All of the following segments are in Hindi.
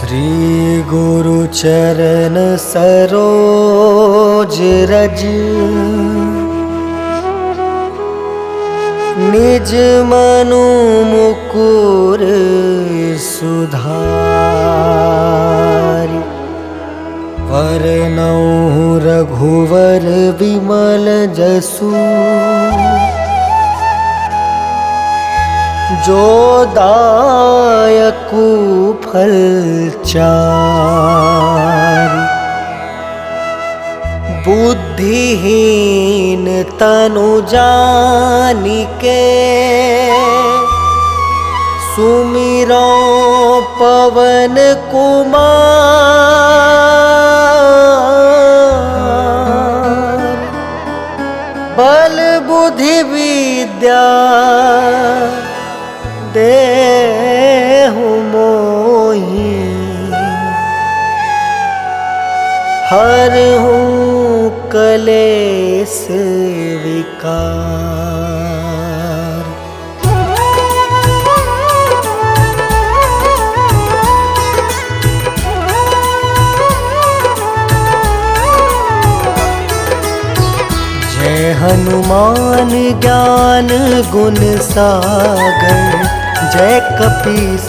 श्री गुरु चरण सरोज रज निज मनु मुकुर सुधारि वरनउँ रघुवर विमल जसु जो दायकु फल चारि बुद्धिहीन तनु जानिके सुमिरो पवन कुमार बल बुद्धि विद्या देहु मोहि हरहु कलेस विकार। जय हनुमान ज्ञान गुण सागर जय कपीस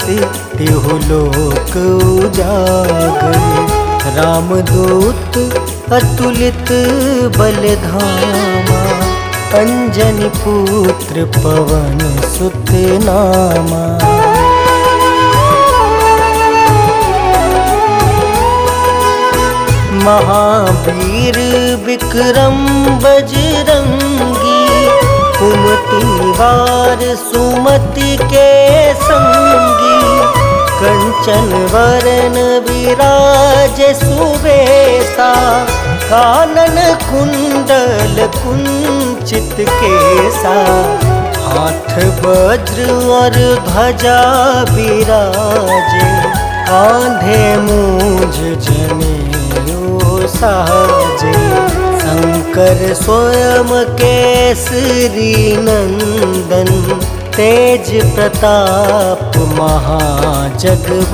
तिहु लोक उजागर। रामदूत अतुलित बलधामा अंजनी पुत्र पवन सुत नामा। महावीर विक्रम बजरंगी कुमति निवार सुमति के संगी। कंचन वरन विराज सुबेसा कानन कुंडल कुंचित केसा। हाथ वज्र और ध्वजा विराजे कांधे मूंज जनेऊ साजे। शंकर स्वयं केसरी नंदन तेज प्रताप महाजगवंदन।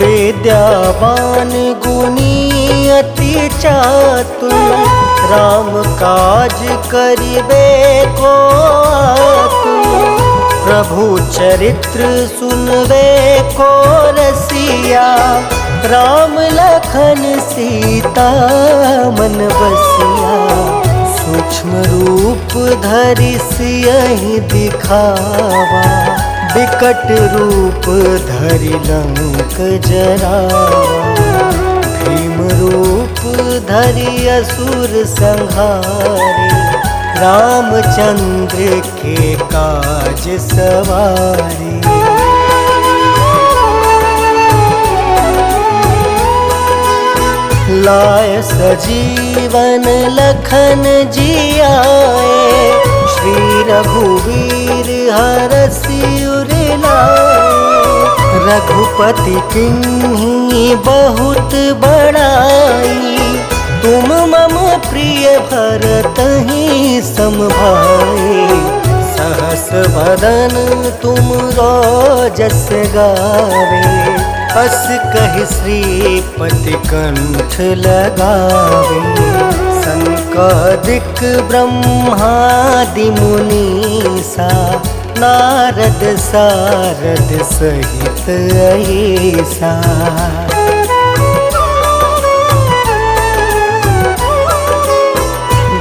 विद्यावान गुणी अति चातुर राम काज करिबे को आतुर। प्रभु चरित्र सुनबे को रसिया राम लखन सीता मन बसिया। सूक्ष्म रूप धरि सियहि दिखावा विकट रूप धरि लंक जरावा। भीम रूप धरि असुर संहारे रामचंद्र के काज सवारे। लाय सजीवन लखन जियाए श्री रघुवीर हरषि उर लाए। रघुपति किन्हीं बहुत बड़ाई तुम मम प्रिय भरतहि सम भाई। सहस वदन तुम जस गावे अस कहि श्रीपति कंठ लगावे। सनकादिक ब्रह्मादि मुनीसा नारद सारद सहित ऐसा।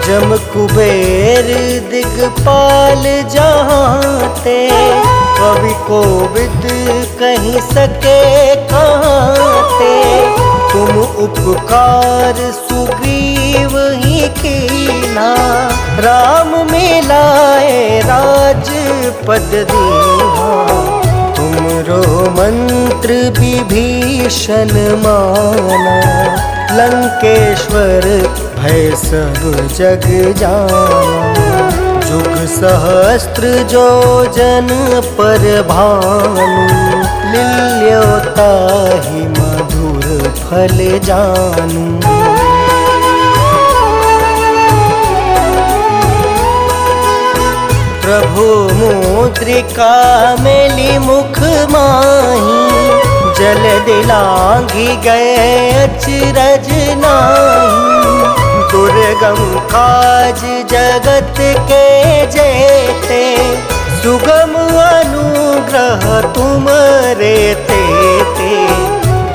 जम कुबेर दिगपाल जहाँते कवि कोविद कहीं सके कहाँते। तुम उपकार सुग्रीव ही कीना राम मिलाए राजपद दीना। तुमरो मंत्र विभीषण माना लंकेश्वर भय सब जग जाना। जुग सहस्त्र जो जन पर भानु लील्योताहि मधुर फल जानू। प्रभु मुद्रिका मेली मुख माही, जल दिलांघी गए अचरज नाही। दुर्गम काज जगत के जेते, सुगम अनुग्रह तुम रे तेते।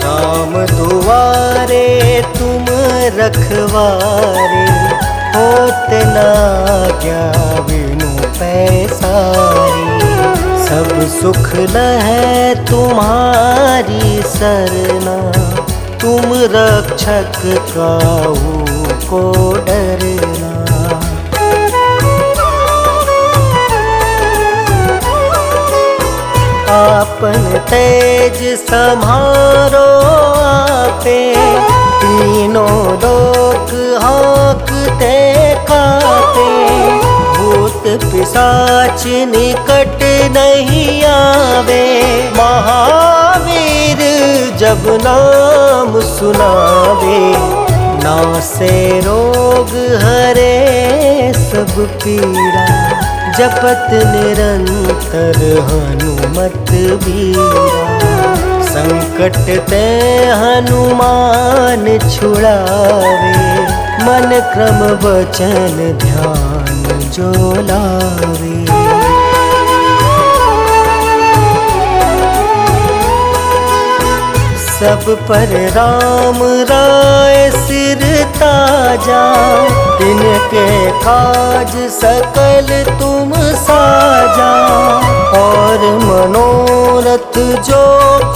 राम दुआरे तुम रखवारे, होत ना क्या बिनु पैसारी। सब सुख लहै तुम्हारी सरना, तुम रक्षक काहू को डरना। आपन तेज सम्हारो आपे, तीनों लोक हाँकते कापे। भूत पिशाच निकट नहीं आवे, महावीर जब नाम सुनावे। नासे रोग हरे सब पीड़ा, जपत निरंतर हनुमत बीरा। संकट ते हनुमान छुड़ावे, मन क्रम वचन ध्यान जो लावे। सब पर राम राय सिर ताजा, तिनके काज सकल तुम साजा। और मनोरथ जो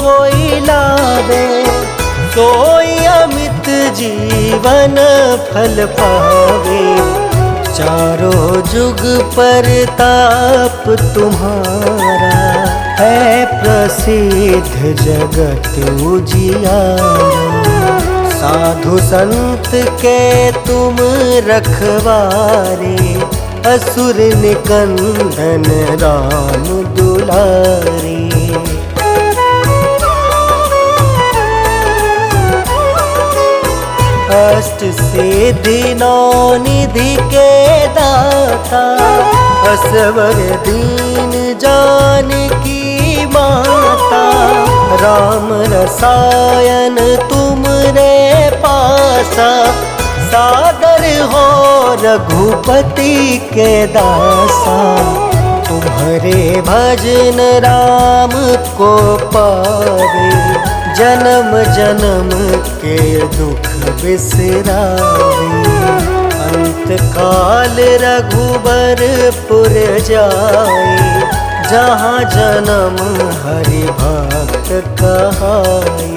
कोई लावे, सोई अमित जीवन फल पावे। चारों जुग परताप तुम्हारा, है प्रसिद्ध जगत उजियारा। साधु संत के तुम रखवारे, असुर निकंदन राम दुलारे। अष्ट सिद्धि नौ निधि के दाता, असवर दीन जानकी माता। राम रसायन तुम रे पासा, सादर हो रघुपति के दासा। तुम्हारे भजन राम को पावे, जन्म जन्म के दुख बिसरावे। अंत काल रघुबरपुर जाए, जहाँ जन्म हरि भक्त कहाई।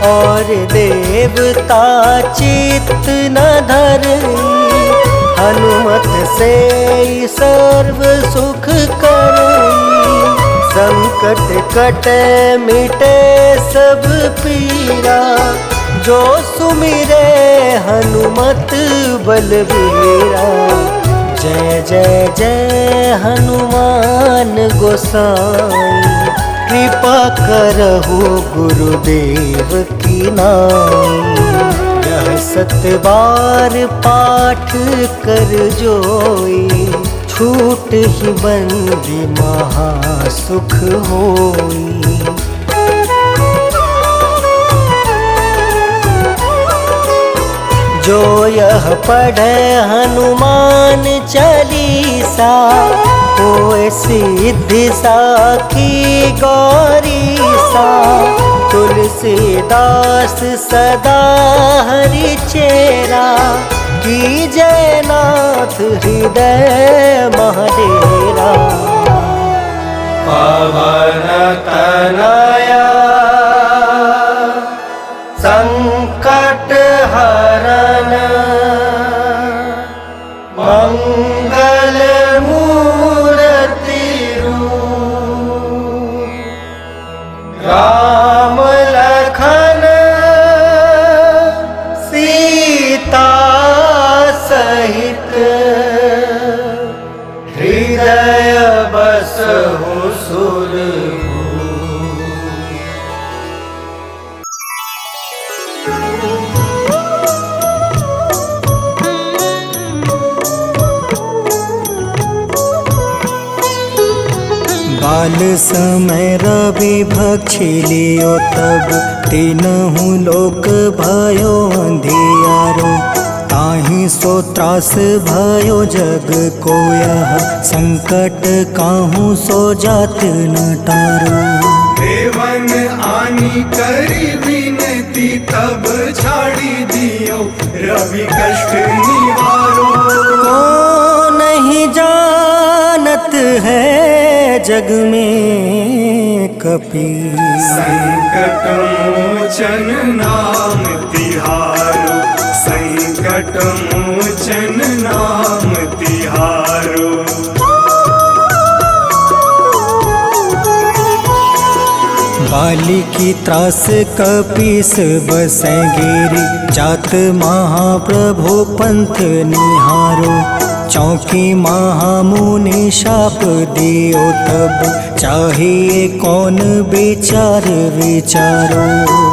और देवता चित्त न धरई, हनुमत से सर्व सुख करई। संकट कटे मिटे सब पीरा, जो सुमिरे हनुमत बलबीरा। जय जय जय हनुमान गोसाई, कृपा करहु गुरुदेव की नाई। यह 7 बार पाठ कर जोई, छूट ही बंदी महासुख होई। जो यह पढ़े हनुमान चालीसा, होए सिद्धि साखी गौरीसा। तुलसीदास सदा हरि चेरा, की जयनाथ हृदय महाडेरा। पवन तनया संकट हरन, मंगल मूर्ति रूप। राम लखन सीता सहित, हृदय बसहु सुरभूप। काल समय रवि भक्षी लियो तब तीनहु लोक भयो अंधियारो। ताहि सो त्रास भयो जग को यह संकट काहू सो जात न टारो। देवन आनी करी विनती तब छाड़ी दियो रवि कष्ट निवारो। को नहीं जानत है जग में कपि संकट मोचन नाम तिहारो। संकट मोचन नाम तिहारो। बाली की त्रास कपीस बसै गिरी जात महाप्रभु पंथ निहारो। चौकी महामुनि शाप दियो तब चाहिए कौन विचार विचारो।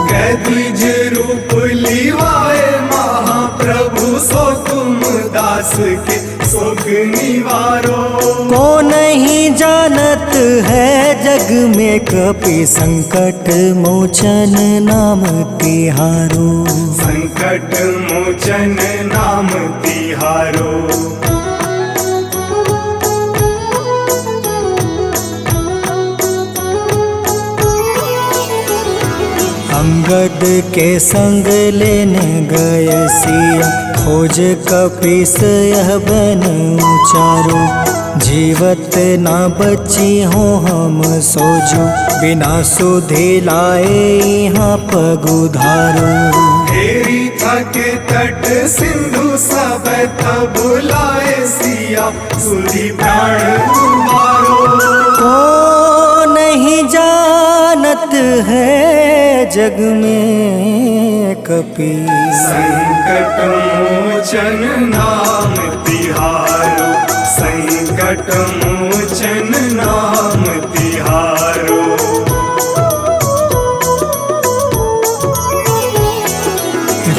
कैदिज रूप लिवाए महाप्रभु सो तुम दास के सुख निवारो। को नहीं जानत है जग में कपि संकट मोचन नाम तिहारो। संकट मोचन नाम तिहारो। अंगद के संग लेने गए सिया खोज कपीस यह बन उचारो। जीवत ना बची हो हम सोजो बिना सुधि लाए यहाँ पग उधारो। हेरी थके तट सिंधु सब तब लाए सिया सुधि प्राण तुम्हारो। को नहीं जानत है जग में कपि संकट मोचन नाम तिहारो। संकट मोचन नाम तिहारो।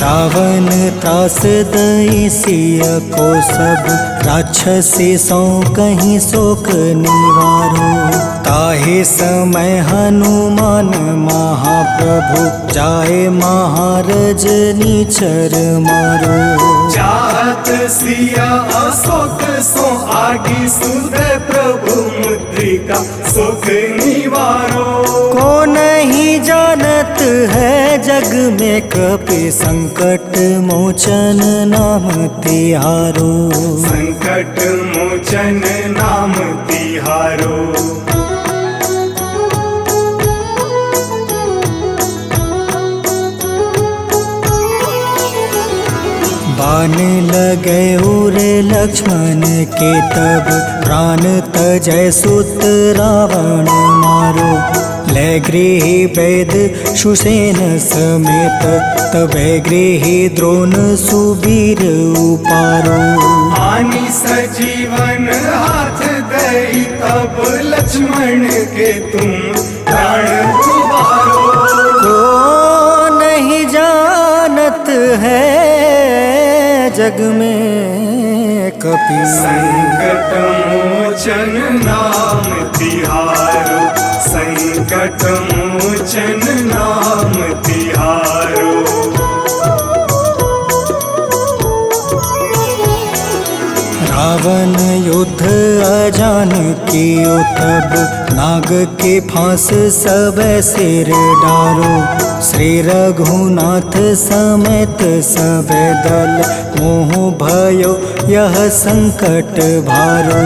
रावण त्रास दई सिया को सब राक्षसी सो कहीं शोक निवारो। ताहे समय हनुमान महाप्रभु जाए महारज नीचर मारो। चाहत सिया अशोक सो आगी सुधे प्रभु मुद्रिका सुख निवारो। को नहीं जानत है जग में कपि संकट मोचन नाम तिहारो। संकट मोचन नाम तिहारो। बाण लगे उरे लक्ष्मण के तब प्राण तजय सुत रावण मारो। ले गृही वैद सुसेन समेत तबे गृही द्रोण सुबीर उपारो। आनी सजीवन हाथ दई तब लक्ष्मण के तुम प्राण उबारो। को नहीं जानत है जग में कपि संकट मोचन नाम तिहारो। संकट मोचन नाम तिहारो। रावण युद्ध अजान कियो तब नाग के फांस सब सिर डारो। श्री रघुनाथ समेत सब दल मोह भयो यह संकट भारो।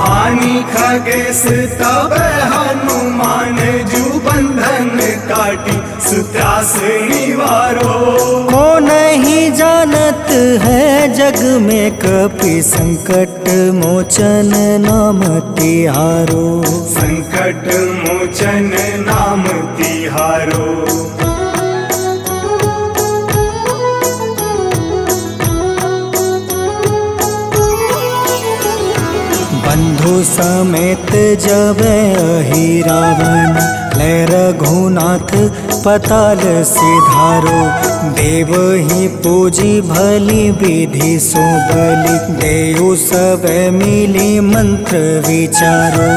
आनी खगेश तब हनुमान जू बंधन काटी सुत्रास निवारो। को नहीं जानत है जग में कपि संकट मोचन नाम तिहारो। संकट मोचन नाम तिहारो। बंधु समेत जब अहि रावण ले रघुनाथ पताल सिधारो। देव ही पूजी भली विधि सो बलि, देव सब मिली मंत्र विचारो।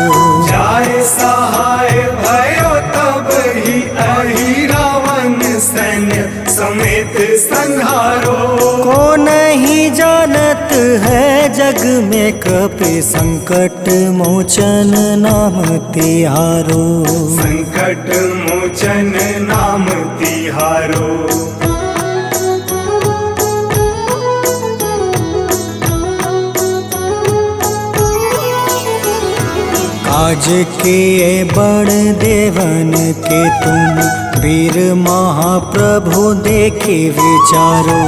जाय सहाय भयो तब ही अहि रावण सैन्य समेत संहारो। को नहीं जानत है जग में कपि संकट मोचन नाम तिहारो। संकट मोचन नाम तिहारो। काज किए बड़ देवन के तुम, वीर महाप्रभु देखे विचारो।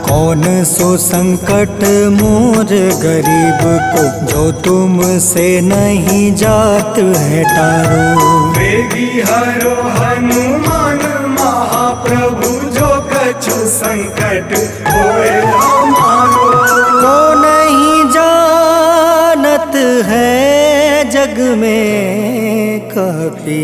कौन सो संकट मोर गरीब को, जो तुमसे नहीं जात है टारो। वेगी हरो हनुमान महाप्रभु, जो कछु संकट होए हमारो। को नहीं जानत है जग में कपि,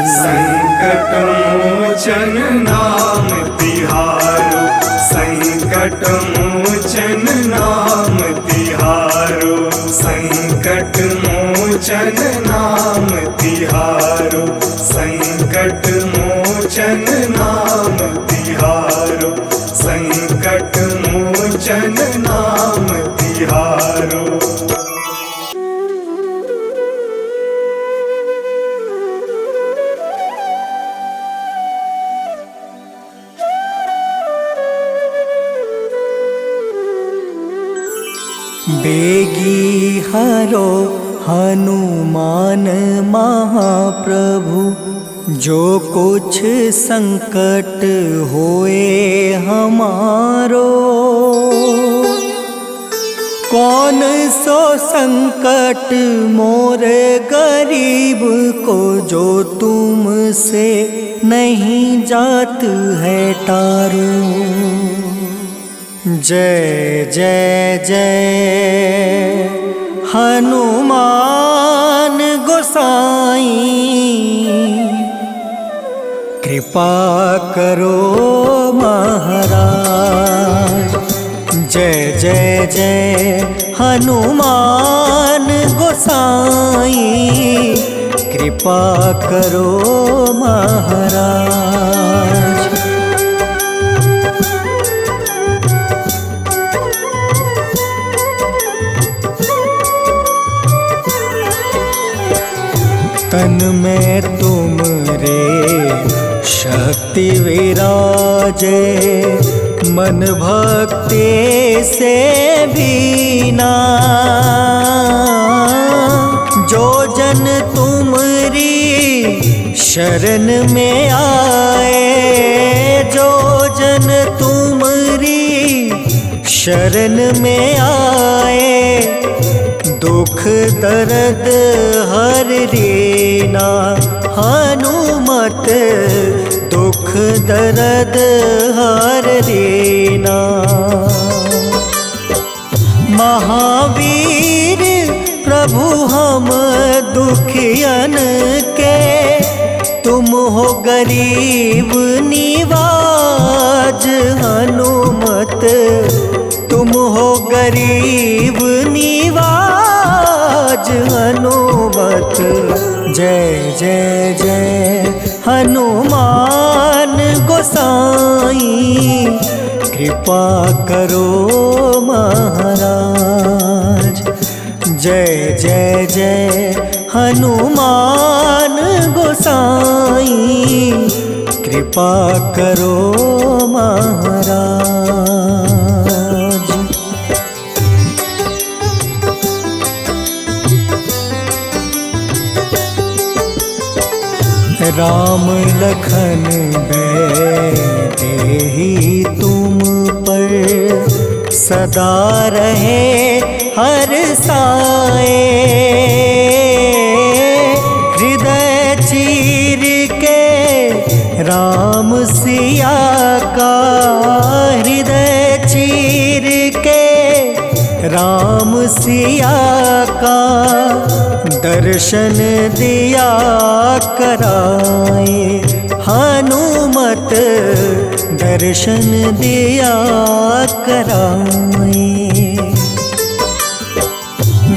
संकट मोचन नाम तिहारो। संकट मोचन नाम तिहारो। संकट मोचन नाम तिहारो। संकट मोचन नाम तिहारो। संकट मोचन नाम तिहारो। बेगी हरो हनुमान महाप्रभु, जो कुछ संकट होए हमारो। कौन सो संकट मोर गरीब को, जो तुमसे नहीं जात है टारो। जय जय जय हनुमान गोसाई, कृपा करो महाराज। जय जय जय हनुमान गोसाई, कृपा करो महाराज। तन में तुम रे शक्ति विराजे, मन भक्ति से बीना। जो जन तुमरी शरण में आए, जो जन तुमरी शरण में आए, दुख दर्द हर रीना। हनुमत दुख दर्द हर रीना। महावीर प्रभु हम दुखियन के, तुम हो गरीब निवाज। हनुमत तुम हो गरीब निवाज। हनुमत जय जय जय हनुमान गोसाई, कृपा करो महाराज। जय जय जय हनुमान गोसाई, कृपा करो महाराज। राम लखन देहि तुम पर, सदा रहे हर साए। हृदय चीर के राम सिया का, हृदय चीर के राम सिया का, दर्शन दिया कराए। हनुमत दर्शन दिया कराए।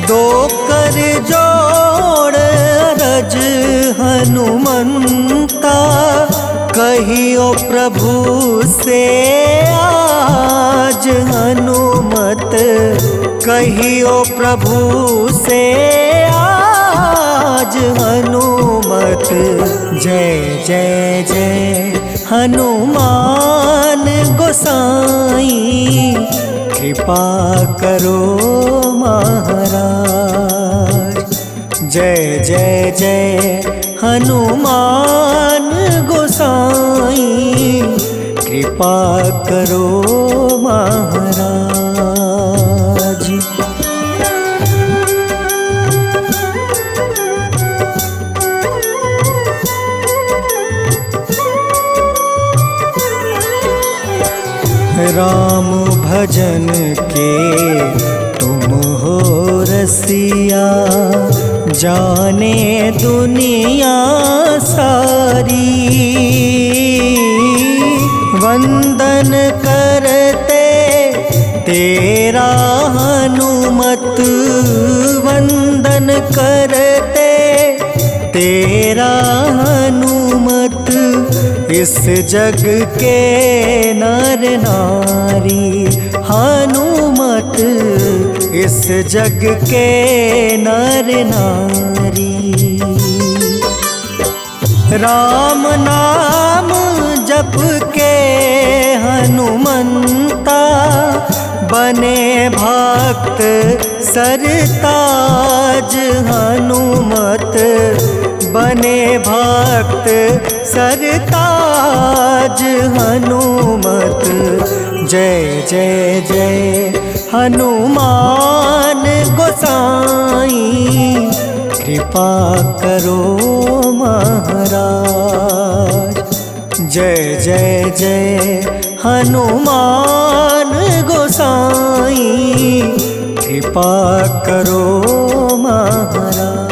दो कर जोड़ रज हनुमंता, कहियो प्रभु से आज हनुमत, कहियो प्रभु से आज हनुमत। जय जय जय हनुमान गोसाई, कृपा करो महाराज। जय जय जय हनुमान गोसाई, कृपा करो महाराज। राम भजन के तुम हो रसिया, जाने दुनिया सारी। वंदन करते तेरा हनुमत, वंदन करते तेरा हनुमत। इस जग के नर नारी हनुमत, इस जग के नर नारी। राम नाम जप के हनुमंता, बने भक्त सरताज हनुमत, बने भक्त सरताज हनुमत। जय जय जय हनुमान गोसाई, कृपा करो महाराज। जय जय जय हनुमान गोसाई, कृपा करो महाराज।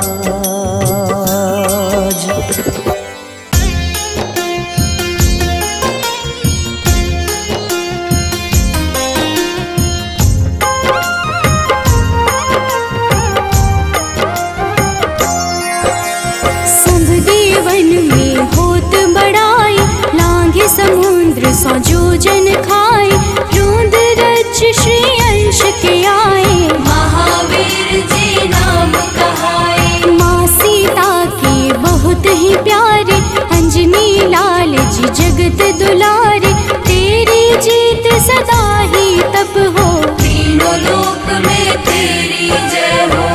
समुद्र सौ जोजन खाए, रोंद रज श्री अंश के आए। महावीर जी नाम कहाए, माँ सीता के बहुत ही प्यारे, अंजनी लाल जी जगत दुलारे। तेरी जीत सदा ही तब हो, तीनों लोक में तेरी जय हो।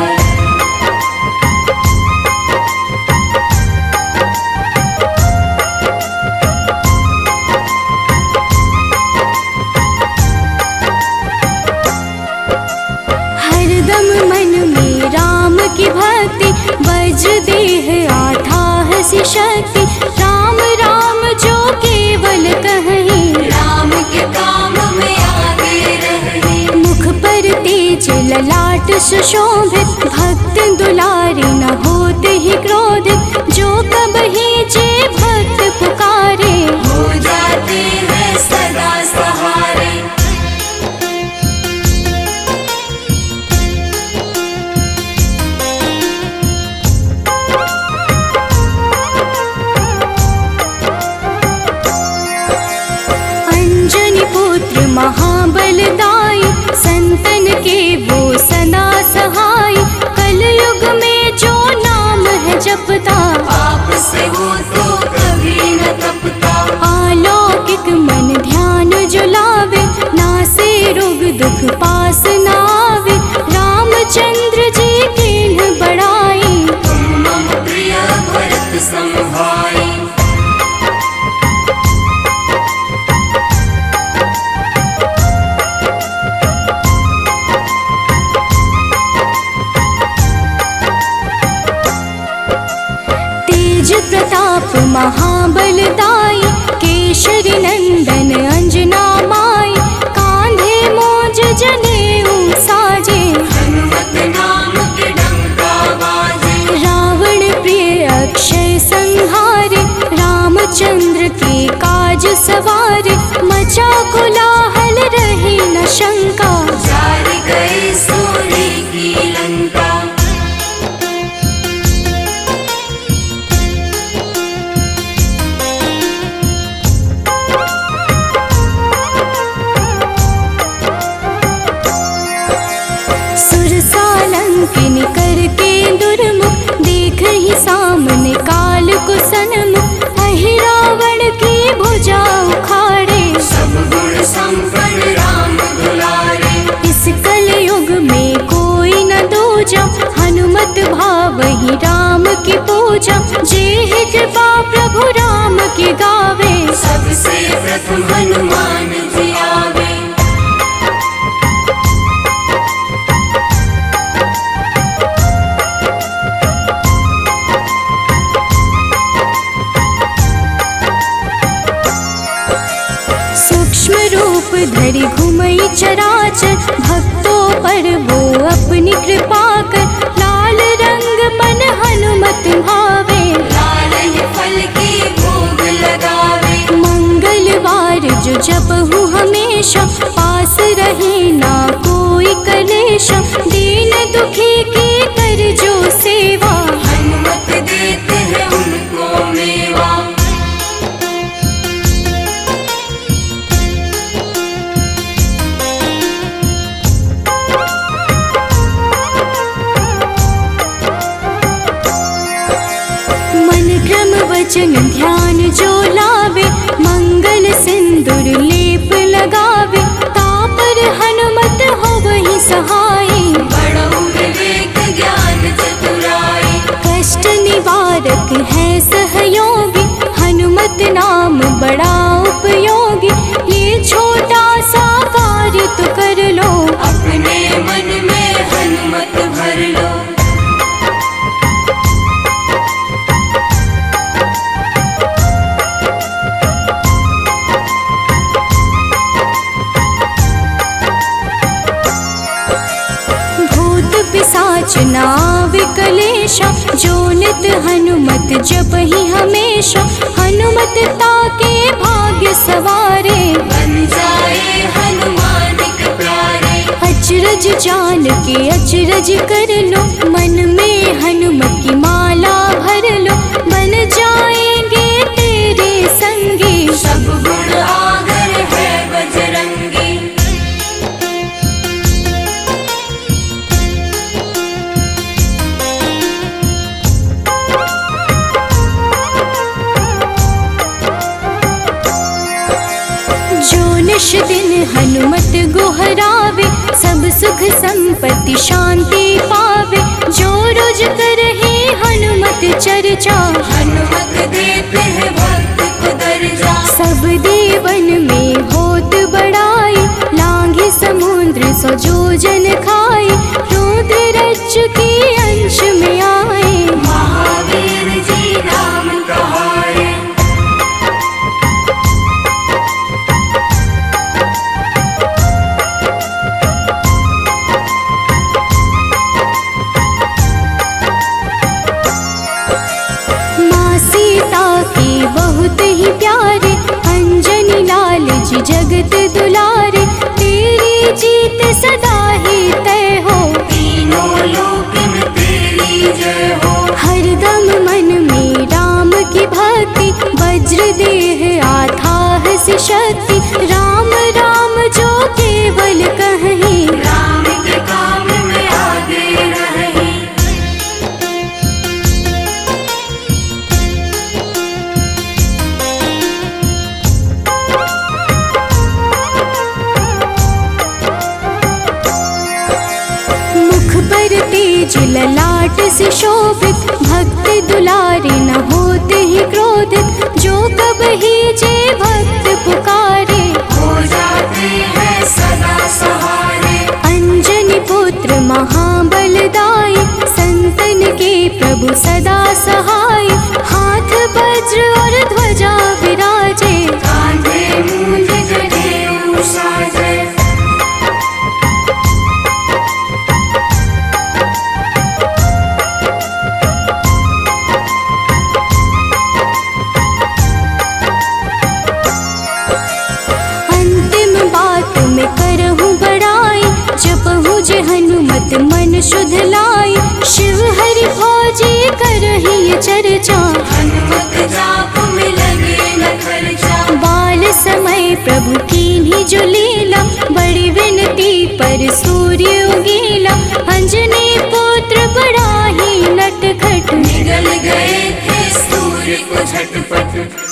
की भक्ति वज्र देह आठाह सी शक्ति, राम राम जो केवल कहीं, राम के काम में आगे रहे। मुख पर तेज ललाट सुशोभित, भक्त दुलारे न होते ही क्रोधित। जो कबहि जे भक्त पुकारे, हो जाते हैं सदा सहारे। महाबलदाई, संतन के वो सदा सहाय। कलयुग में जो नाम है जपता, पाप से वो तो कभी न तपता। अलौकिक मन ध्यान जो लावे, नासे रोग दुख पास न आवे। रामचंद्र जी किन्ह बड़ाई, तुम मम प्रिय भरत सम भाई। प्रताप महाबलदाई, केशरी नंदन अंजना माई। कांधे मोज जनेऊ मन राम दुलारे। इस कलयुग में कोई न दूजा, हनुमत भाव ही राम की पूजा। जे कृपा प्रभु राम की गावे, सबसे प्रथम हनुमान जी आवे। सूक्ष्म रूप धरि घुमई चराचर, भक्तों पर वो अपनी कृपा कर। लाल रंग मन हनुमत भावे, लाल ही फल की भोग लगावे। मंगलवार जो जपहु हमेशा, पास रहे ना कोई कलेशा। दीन दुखी की कर जो सेवा, हनुमत देते हैं उनको मेवा। वचन ध्यान जो लावे, मंगल सिंदूर लेप लगावे। तापर हनुमत हो वही सहाय, बड़ो विवेक ज्ञान चतुराई। कष्ट निवारक है सहयोगी, हनुमत नाम बड़ा उपयोगी। ये छोटा सा कार्य तो कर लो, अपने मन में हनुमत भर लो। नाव कलेशा, जो नित हनुमत जप ही हमेशा। हनुमत ताके भाग्य सवारे, बन जाए हनुमान के प्यारे। अचरज जान के अचरज कर लो, मन में हनुमत की माला भर लो। बन जाएंगे तेरे संगी, सब गुण आगर है बजरंगी। निश दिन हनुमत गोहरावे, सब सुख संपत्ति शांति पावे। जो रोज करहे हनुमत चर्चा, हनुमत देते हैं भक्त को दर्जा। सब देवन में होत बड़ाई, लांघे समुद्र सौ जोजन खाए। रुद्र रज के अंश में आए, महावीर जी राम कहाए। बहुत ही प्यारे, अंजनी लाल जी जगत दुलारे। तेरी जीत सदा ही तय हो, तीनों लोक में तेरी जय हो। हरदम मन में राम की भक्ति, वज्र देह आथाह सी शक्ति। राम राम जो केवल कहीं, राम के काम में आगे रहे। तेज ललाट से शोभित, भक्त दुलारे न होते ही क्रोधित। जो कब ही जे भक्त पुकारे, हो जाते हैं सदा सहारे। अंजनी पुत्र महाबलदाई, संतन के प्रभु सदा सहाय। हाथ वज्र और ध्वजा विराजे, कांधे मूंज जनेऊ साजे। हनुमत मन शुद्ध लाई, शिव हरि भोजे करहि चर्चा। हनुमत जाप में लगे न खर्चा, बाल समय प्रभु कीन्ही जो लीला। बड़ी विनती पर सूर्य उगेला, अंजनी पुत्र बड़ा ही नटखट। निगल गए थे सूर्य को झटपट।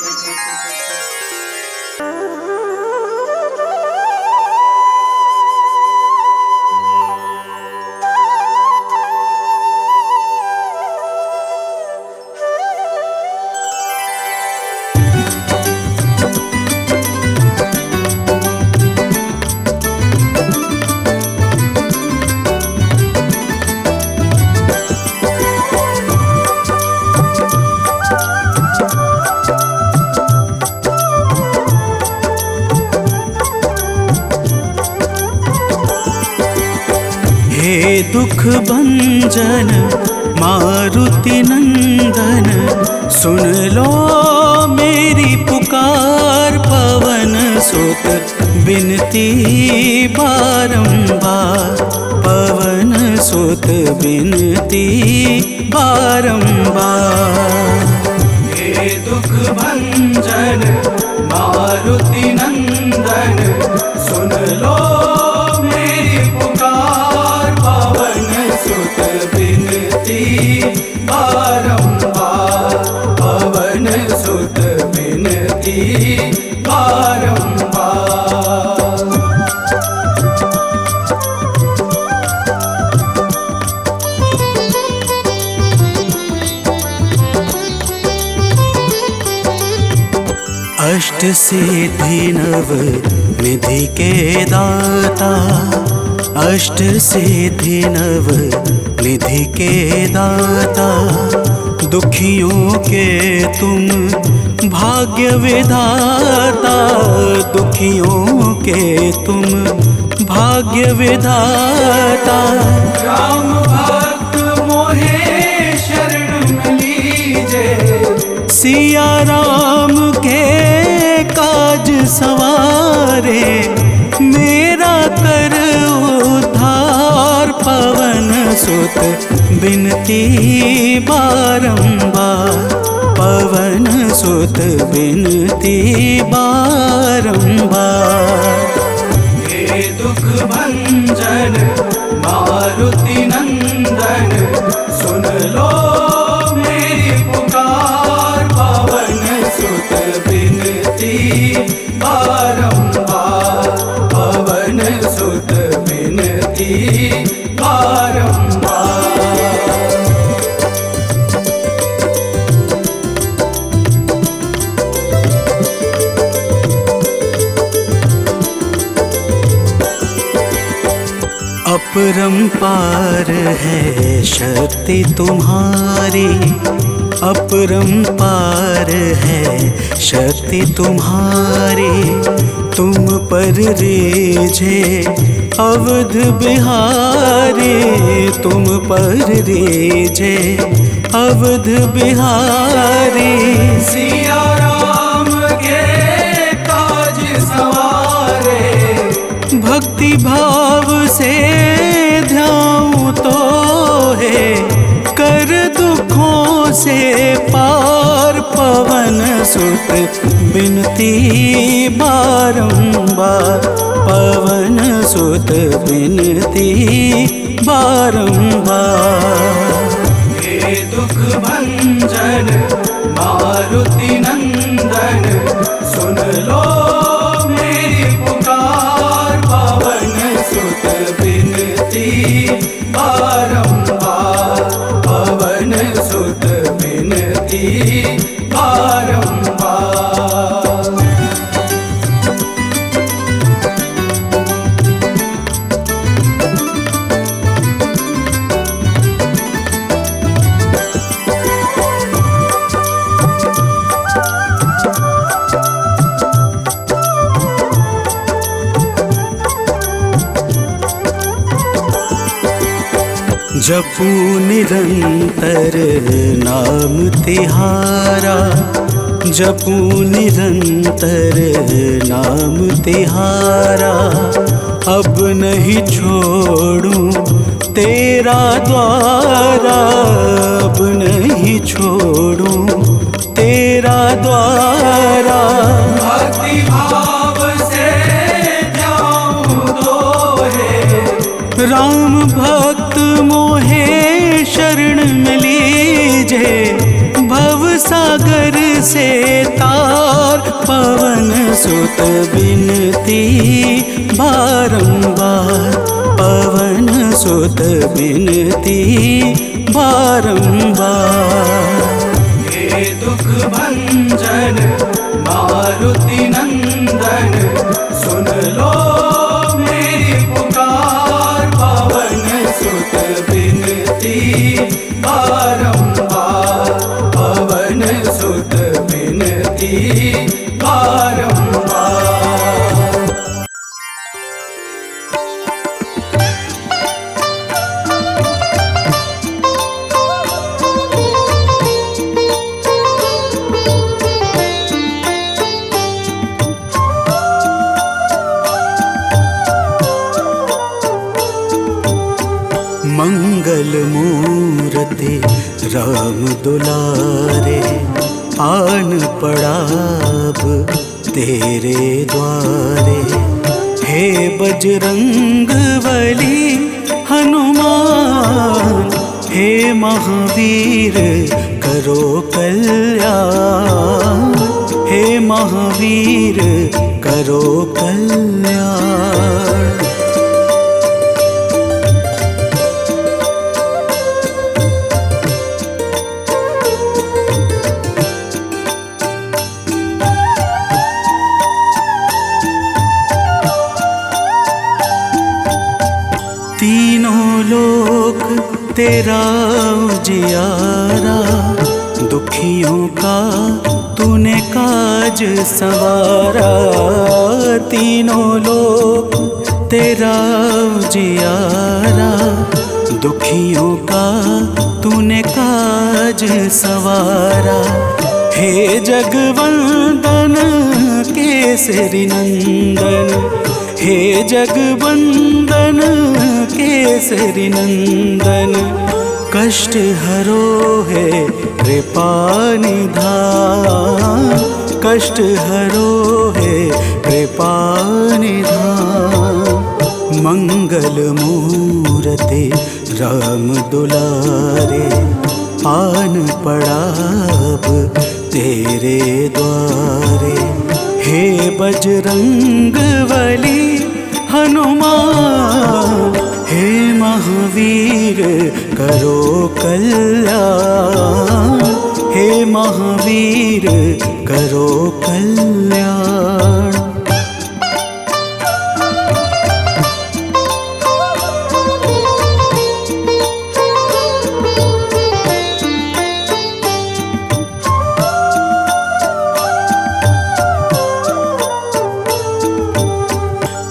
दुख भंजन मारुति नंदन, सुन लो मेरी पुकार। पवन सुत बिनती बारंबार, पवन सुत बिनती बारंबार। हे दुख भंजन मारुति नंदन, सुन लो मेरी पुकार। पवन सुत बिनती बारंबार, पवन सुत बिनती बारंबार। अष्ट सिद्धि नव निधि के दाता, अष्ट सिद्धि नव निधि के दाता। दुखियों के तुम भाग्य विधाता, दुखियों के तुम भाग्य विधाता। राम भक्त मोहे शरण लीजे, सिया राम के काज सवारे। मेरा कर उद्धार, पवन सुत बिनती बारंबार, पवन सुत बिनती बारंबार। हे दुख भंजन मारुति नंदन, सुन लो मेरी पुकार। पवन सुत बिनती बारंबार, पवन सुत बिनती बारंबार। अपरंपार है शक्ति तुम्हारी, अपरंपार है शक्ति तुम्हारी। तुम पर रीझे अवध बिहारी, तुम पर रीझे अवध बिहारी। सिया राम के काज सवारे, भक्ति भाव से ध्याऊं तो है कर दुखों से पार। पवन सुत बिनती बारंबार, पवन सुत बिनती बारंबार। हे दुख भंजन मारुति नंदन, सुन लो मेरी पुकार। पवन सुत बिनती बारंबार, पवन सुत बिनती बारंबार। जपू निरंतर नाम तिहारा, जपू निरंतर नाम तिहारा। अब नहीं छोड़ूं तेरा द्वारा, अब नहीं छोड़ूं तेरा द्वारा। भक्ति भाव से जाऊं तो है, राम भक्त मोहे शरण में लीजे। भव सागर से तार, पवन सुत बिनती बारंबार, पवन सुत बिनती बारंबार। हे दुख भंजन मारुति नंदन, सुन लो मेरी पुकार। पवन सुत बिनती बारंबार, पवन सुत बिनती बारंबार। मंगल मूर्ति राम दुलारे, आन पड़ा अब तेरे द्वारे। हे बजरंग बली हनुमान, हे महावीर करो कल्याण, हे महावीर करो कल्याण। तीनों लोक तेरा उजियारा, दुखियों का तूने काज सवारा। तीनों लोक तेरा उजियारा, दुखियों का तूने काज सवारा। हे जगवंदन केसरी नंदन, हे जगवंदन केसरी नंदन। कष्ट हरो है कृपा निधान, कष्ट हरो है कृपा निधान। मंगल मूर्ति राम दुलारे, आन पड़ा अब तेरे द्वारे। हे बजरंग बली हनुमान, हे महावीर करो कल्याण, हे महावीर करो कल्याण।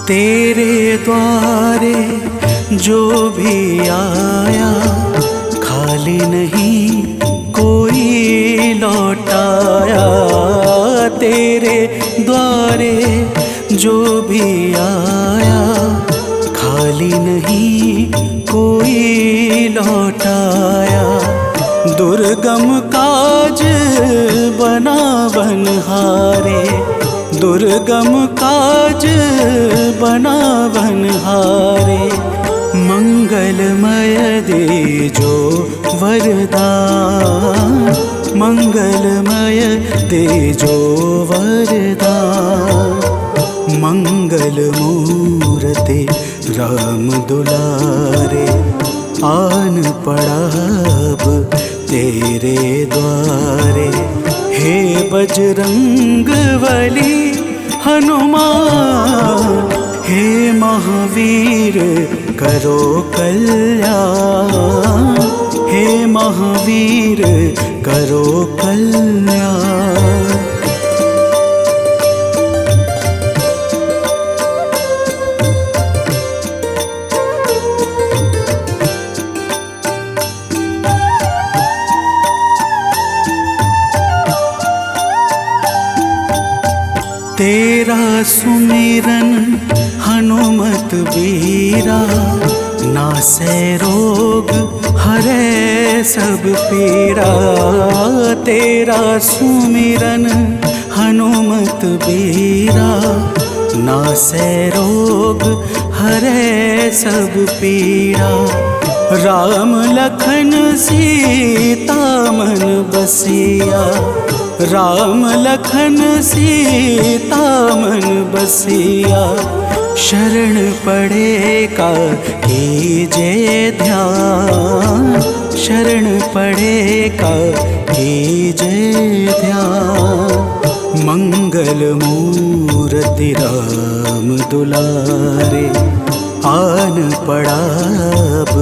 तेरे द्वारे जो भी आया, खाली नहीं कोई लौटाया। तेरे द्वारे जो भी आया, खाली नहीं कोई लौटाया। दुर्गम काज बना बनहारे, दुर्गम काज बना बनहारे। मंगलमय दे जो वरदान, मंगलमय दे जो वरदान। मंगल मूर्ति राम दुलारे, आन पड़ा अब तेरे द्वारे। हे बजरंग बली हनुमान, हे महावीर करो कल्याण, हे महावीर करो कल्याण। तेरा सुमिरन हनुमत बीरा, नासै रोग हरै सब पीरा। तेरा सुमिरन हनुमत बीरा, नासै रोग हरै सब पीरा। राम लखन सीता मन बसिया, राम लखन सीता मन बसिया। शरण पड़े का कीजे ध्यान, शरण पड़े का कीजे ध्यान। मंगल मूर्ति राम दुलारे, आन पड़ा अब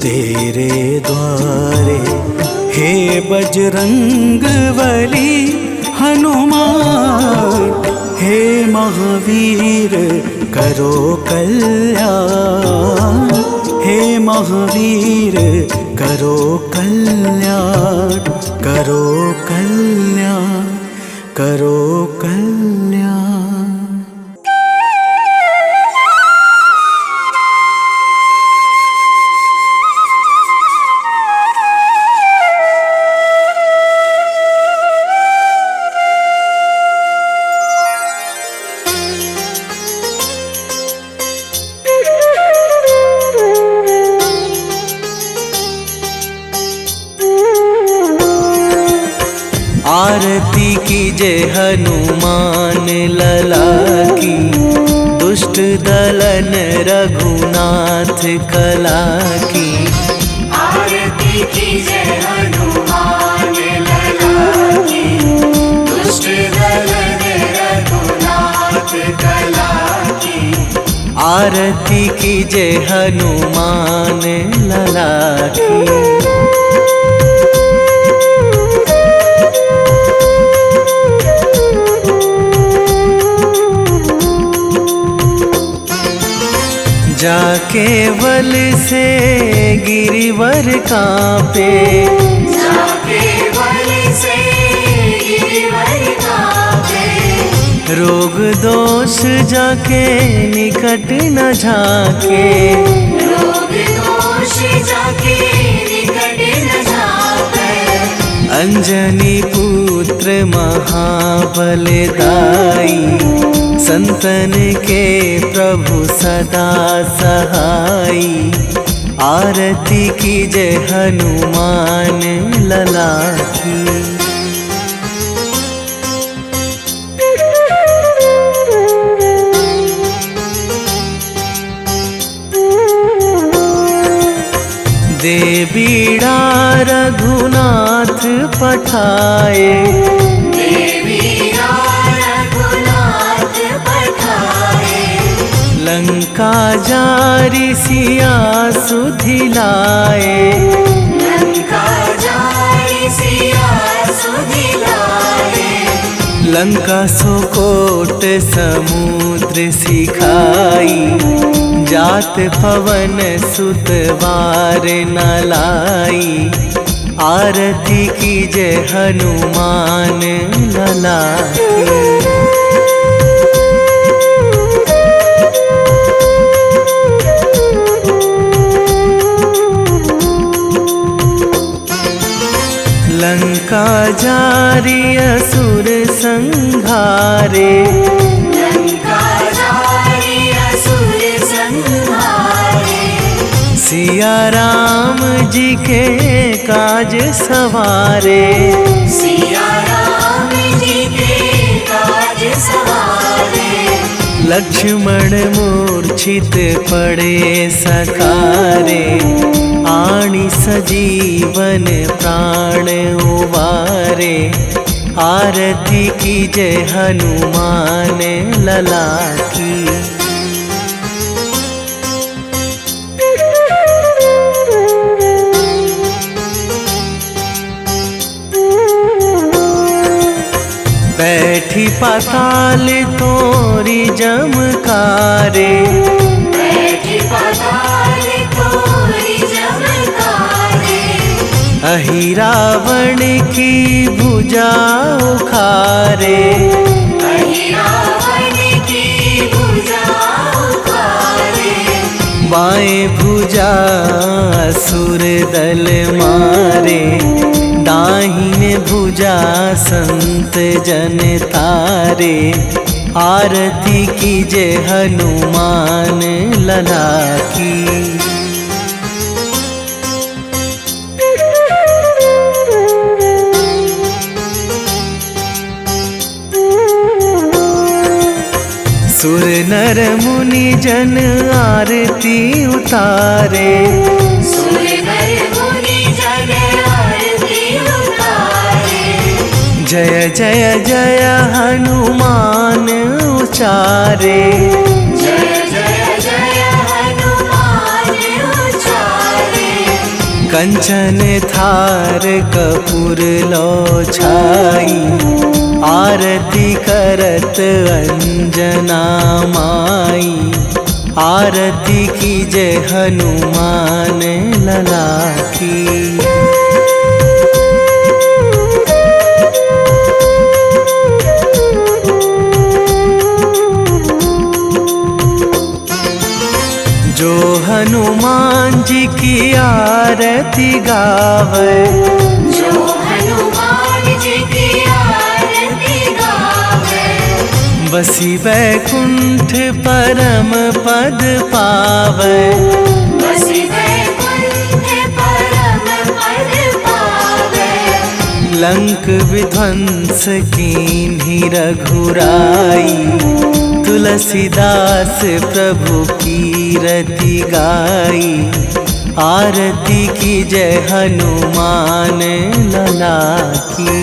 तेरे द्वारे। हे बजरंग बली हनुमान, हे महावीर करो कल्याण, हे महावीर करो कल्याण, करो कल्याण, करो कल्याण। कीजे हनुमान लला की, दुष्ट दलन रघुनाथ कला की। आरती कीजे हनुमान लला की, दुष्ट दलन रघुनाथ कला की। आरती कीजे हनुमान लला की। जाके बल से गिरिवर कांपे, जाके बल से गिरिवर कांपे। रोग दोष जाके निकट न झाके, रोग दोष जाके निकट न झाके। अंजनी पुत्र महाबलदाई, संतन के प्रभु सदा सहाई। आरती कीजे हनुमान लला की। दे बीड़ा रघुनाथ पठाए, लंका जारी सिया सुधिलाए। लंका जारी सिया सुधिलाए। लंका सोकोट समुद्र सिखाई, जात पवन सुत वार न लाई। आरती कीजे हनुमान लला की। लंका जारी असुर संहारे, लंका जारी असुर संहारे। सिया राम जी के काज सवारे, सिया राम जी के काज सवारे। लक्ष्मण मूर्छित पड़े सकारे, आणी सजीवन प्राण उवारे। आरती कीजे हनुमान लला की। बैठी पाताल तोरी जमकारे, बैठी पाताल तोरी जमकारे। अहि रावण की भुजा उखारे, अहि रावण की भुजा उखारे। बाएं भुजा असुर दल मारे, दाहिने भुजा संत जन तारे। आरती कीजे हनुमान लला की। सुर नर मुनि जन आरती उतारे, सुर नर मुनि जन आरती उतारे। जय जय जय हनुमान उचारे, जय जय जय हनुमान उचारे। कंचन थार कपूर लो छाई, आरती करत अंजना माई। आरती कीजे हनुमान लला की। जो हनुमान जी की आरती गावे, जो हनुमान जी की आरती गावे। बसी बैकुंठ परम पद पावे, बसी बैकुंठ परम पद पावे। लंक विध्वंस कीन्ही रघुराई, तुलसीदास प्रभु कीरति गाई। आरती की जय हनुमान लला की।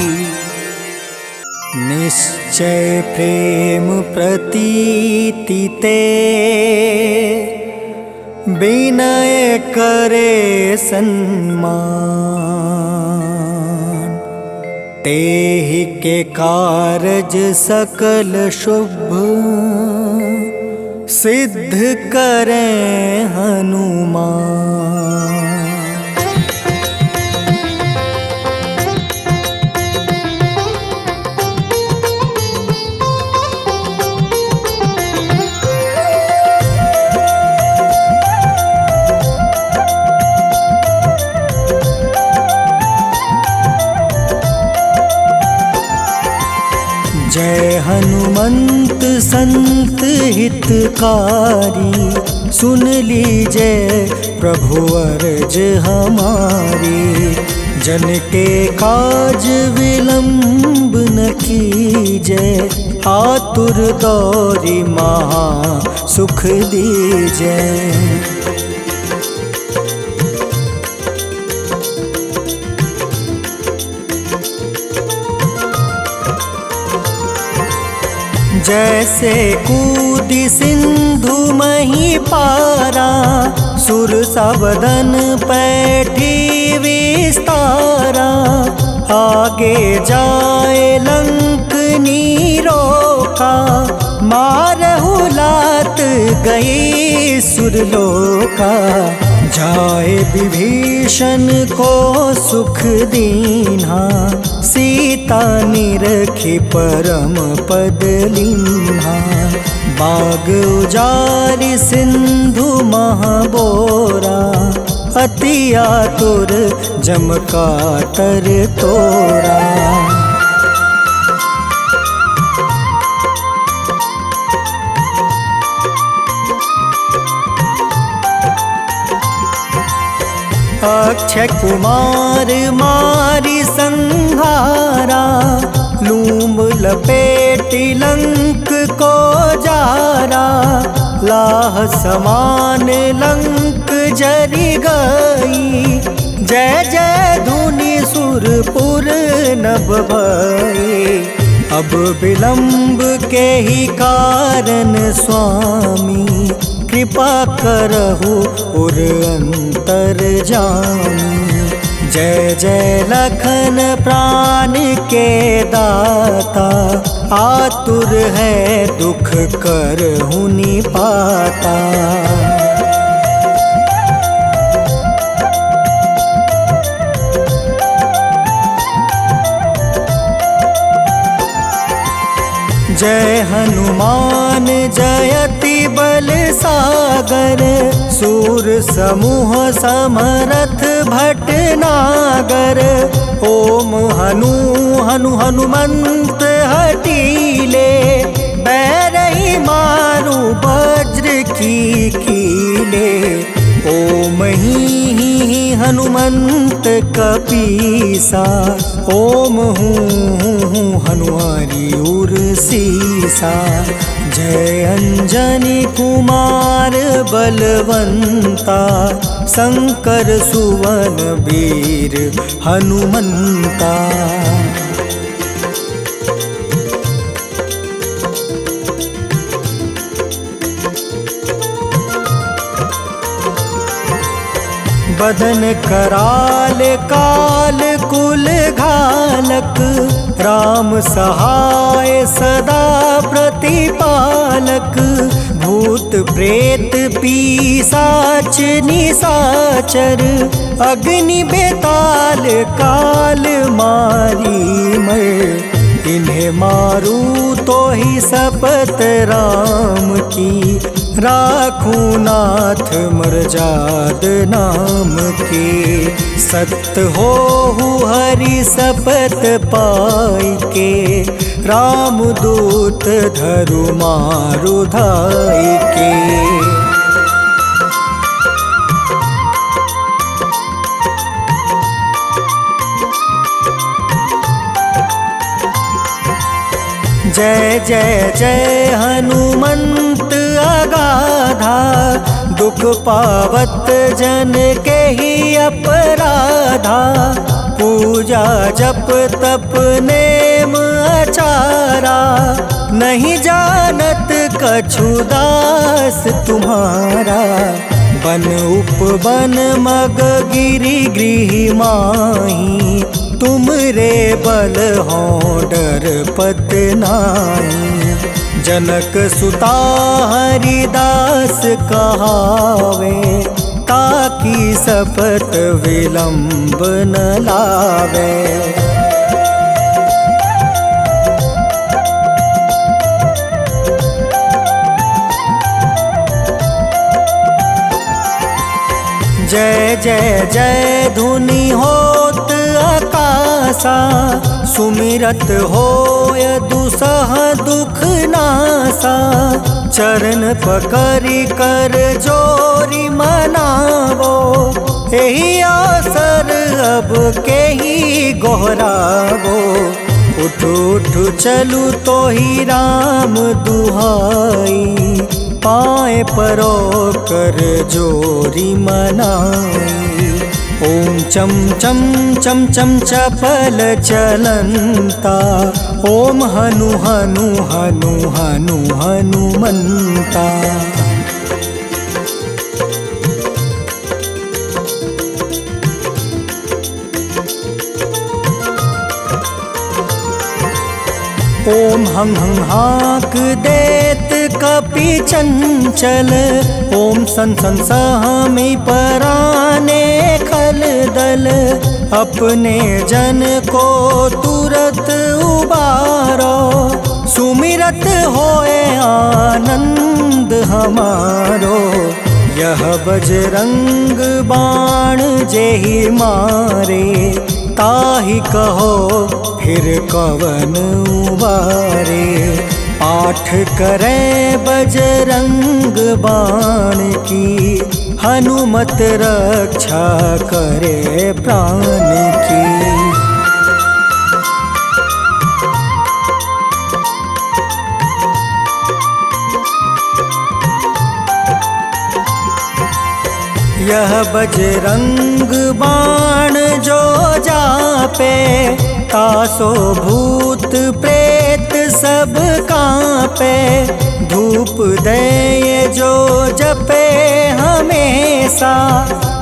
निश्चय प्रेम प्रतीति ते, विनय करे सन्मान। तेहि के कारज सकल शुभ, सिद्ध करें हनुमान। जय हनुमंत संत हितकारी, सुन लीजय प्रभु अर्ज हमारी। जन के काज विलंब न कीजय, आतुर दौरी महा सुख दीजय। जैसे कूदी सिंधु मही पारा, सुर सबदन पैठी विस्तारा। आगे जाए लंक नीरोका, मारहु लात गई सुरलोका। जाए विभीषण को सुख दीन्हा, सीता निरखी परम पद लीन्हा। बाग उजारि सिंधु महाबोरा, अति आतुर जम कातर तोरा। अक्षय कुमार मारी संहारा, लूम लपेटी लंक को जारा। लाह समान लंक जरि गई, जय जय धुनि सुरपुर नभ भई। अब विलंब के ही कारण स्वामी, कृपा करहु उर अंतर जामी। जय जय लखन प्राण के दाता, आतुर है दुख करहु निपाता। जय हनुमान जयति बल सागर, सूर समूह समरथ भटनागर। ओम हनु हनु हनुमंत हटीले, बैरही मारू वज्र की कीले। ओम ही हनुमंत कपीसा, ओम हूँ हनुमारी उर सीसा। जय अंजनी कुमार बलवंता, शंकर सुवन वीर हनुमंता। बदन कराल काल कुल घालक, राम सहाय सदा प्रतिपालक। भूत प्रेत पिशाच निशाचर, अग्नि बेताल काल मारी मर। इन्हें मारू तो ही शपथ राम की, राखू नाथ मर्जाद नाम के। सत्य हो हरि शपथ पाई के, राम दूत धरु मारु धाई के। जय जय हनुमंत अगाधा, दुख पावत जन के ही अपराधा। पूजा जप तप नेम आचारा, नहीं जानत कछु दास तुम्हारा। बन उपवन मग गिरि गृह माही, तुम रे बल हो डर पत नाई। जनक सुता हरिदास कहावे, ताकि सपत विलंब न लावे। जय जय जय धुनि होत आकाशा, सुमिरत होय दुसह दुख नासा। चरण पकड़ि कर जोरी मनावो, एही अवसर अब के ही गोहरावो। उठ उठ चलू तो ही राम दुहाई, पाए परो कर जोरी मनाई। ओम चम चम चम चम चपल चलंता, ओम हनु हनु हनु हनु हनुमंता। ओम हं हं हाक देत कपि चंचल, ओम सन सन सहमी पराने खल दल। अपने जन को तुरत उबारो, सुमिरत होए आनंद हमारो। यह बजरंग बाण जेहि मारे, ताहि कहो फिर कवन उबारे। पाठ करें बजरंग बाण की, हनुमत रक्षा करे प्राण की। यह बजरंग बाण जो जापे, तासो भूत प्रेत सब कांपे। धूप दे जो जपे हमेशा,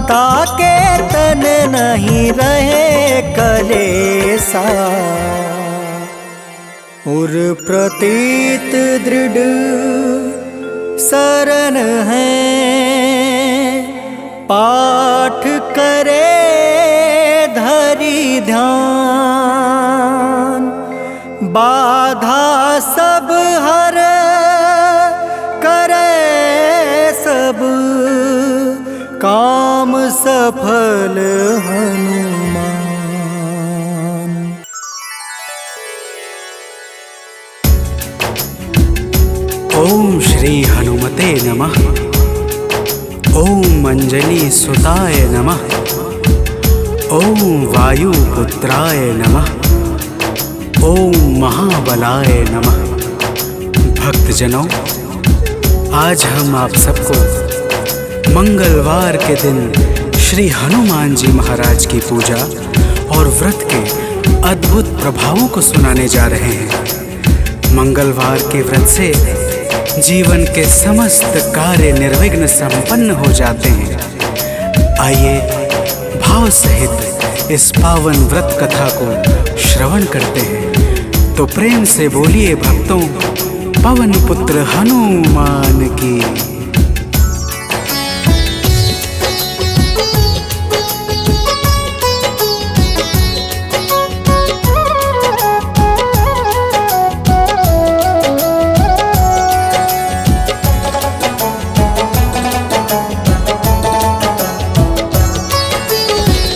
ताके तन नहीं रहे कलेसा। उर प्रतीत दृढ़ शरण है, पाठ करे धरि ध्यान। बाधा सब हर करे सब, काम सफल हनुमान। ओम श्री हनुमते नमः। ओम अंजलि सुताय नमः। ओम वायुपुत्राय नमः। ओम महाबलाय नमः। भक्तजनों, आज हम आप सबको मंगलवार के दिन श्री हनुमान जी महाराज की पूजा और व्रत के अद्भुत प्रभावों को सुनाने जा रहे हैं। मंगलवार के व्रत से जीवन के समस्त कार्य निर्विघ्न संपन्न हो जाते हैं। आइए भाव सहित इस पावन व्रत कथा को श्रवण करते हैं। तो प्रेम से बोलिए भक्तों, पवन पुत्र हनुमान की।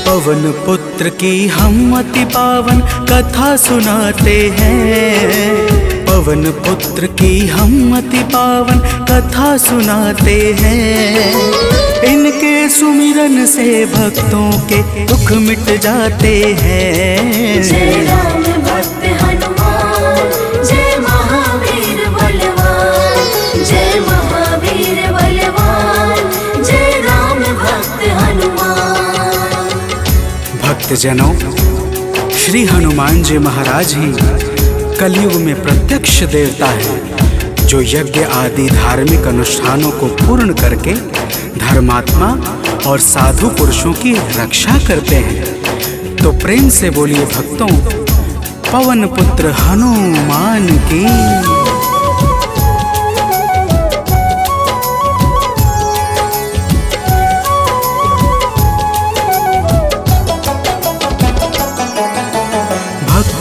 पवन पुत्र की हम अति पावन कथा सुनाते हैं। पवन पुत्र की हम अति पावन कथा सुनाते हैं। इनके सुमिरन से भक्तों के दुख मिट जाते हैं। जय राम भक्त हनुमान, जय महावीर भक्तजनों, श्री हनुमान जी महाराज ही कलयुग में प्रत्यक्ष देवता है, जो यज्ञ आदि धार्मिक अनुष्ठानों को पूर्ण करके धर्मात्मा और साधु पुरुषों की रक्षा करते हैं। तो प्रेम से बोलिए भक्तों, पवन पुत्र हनुमान की।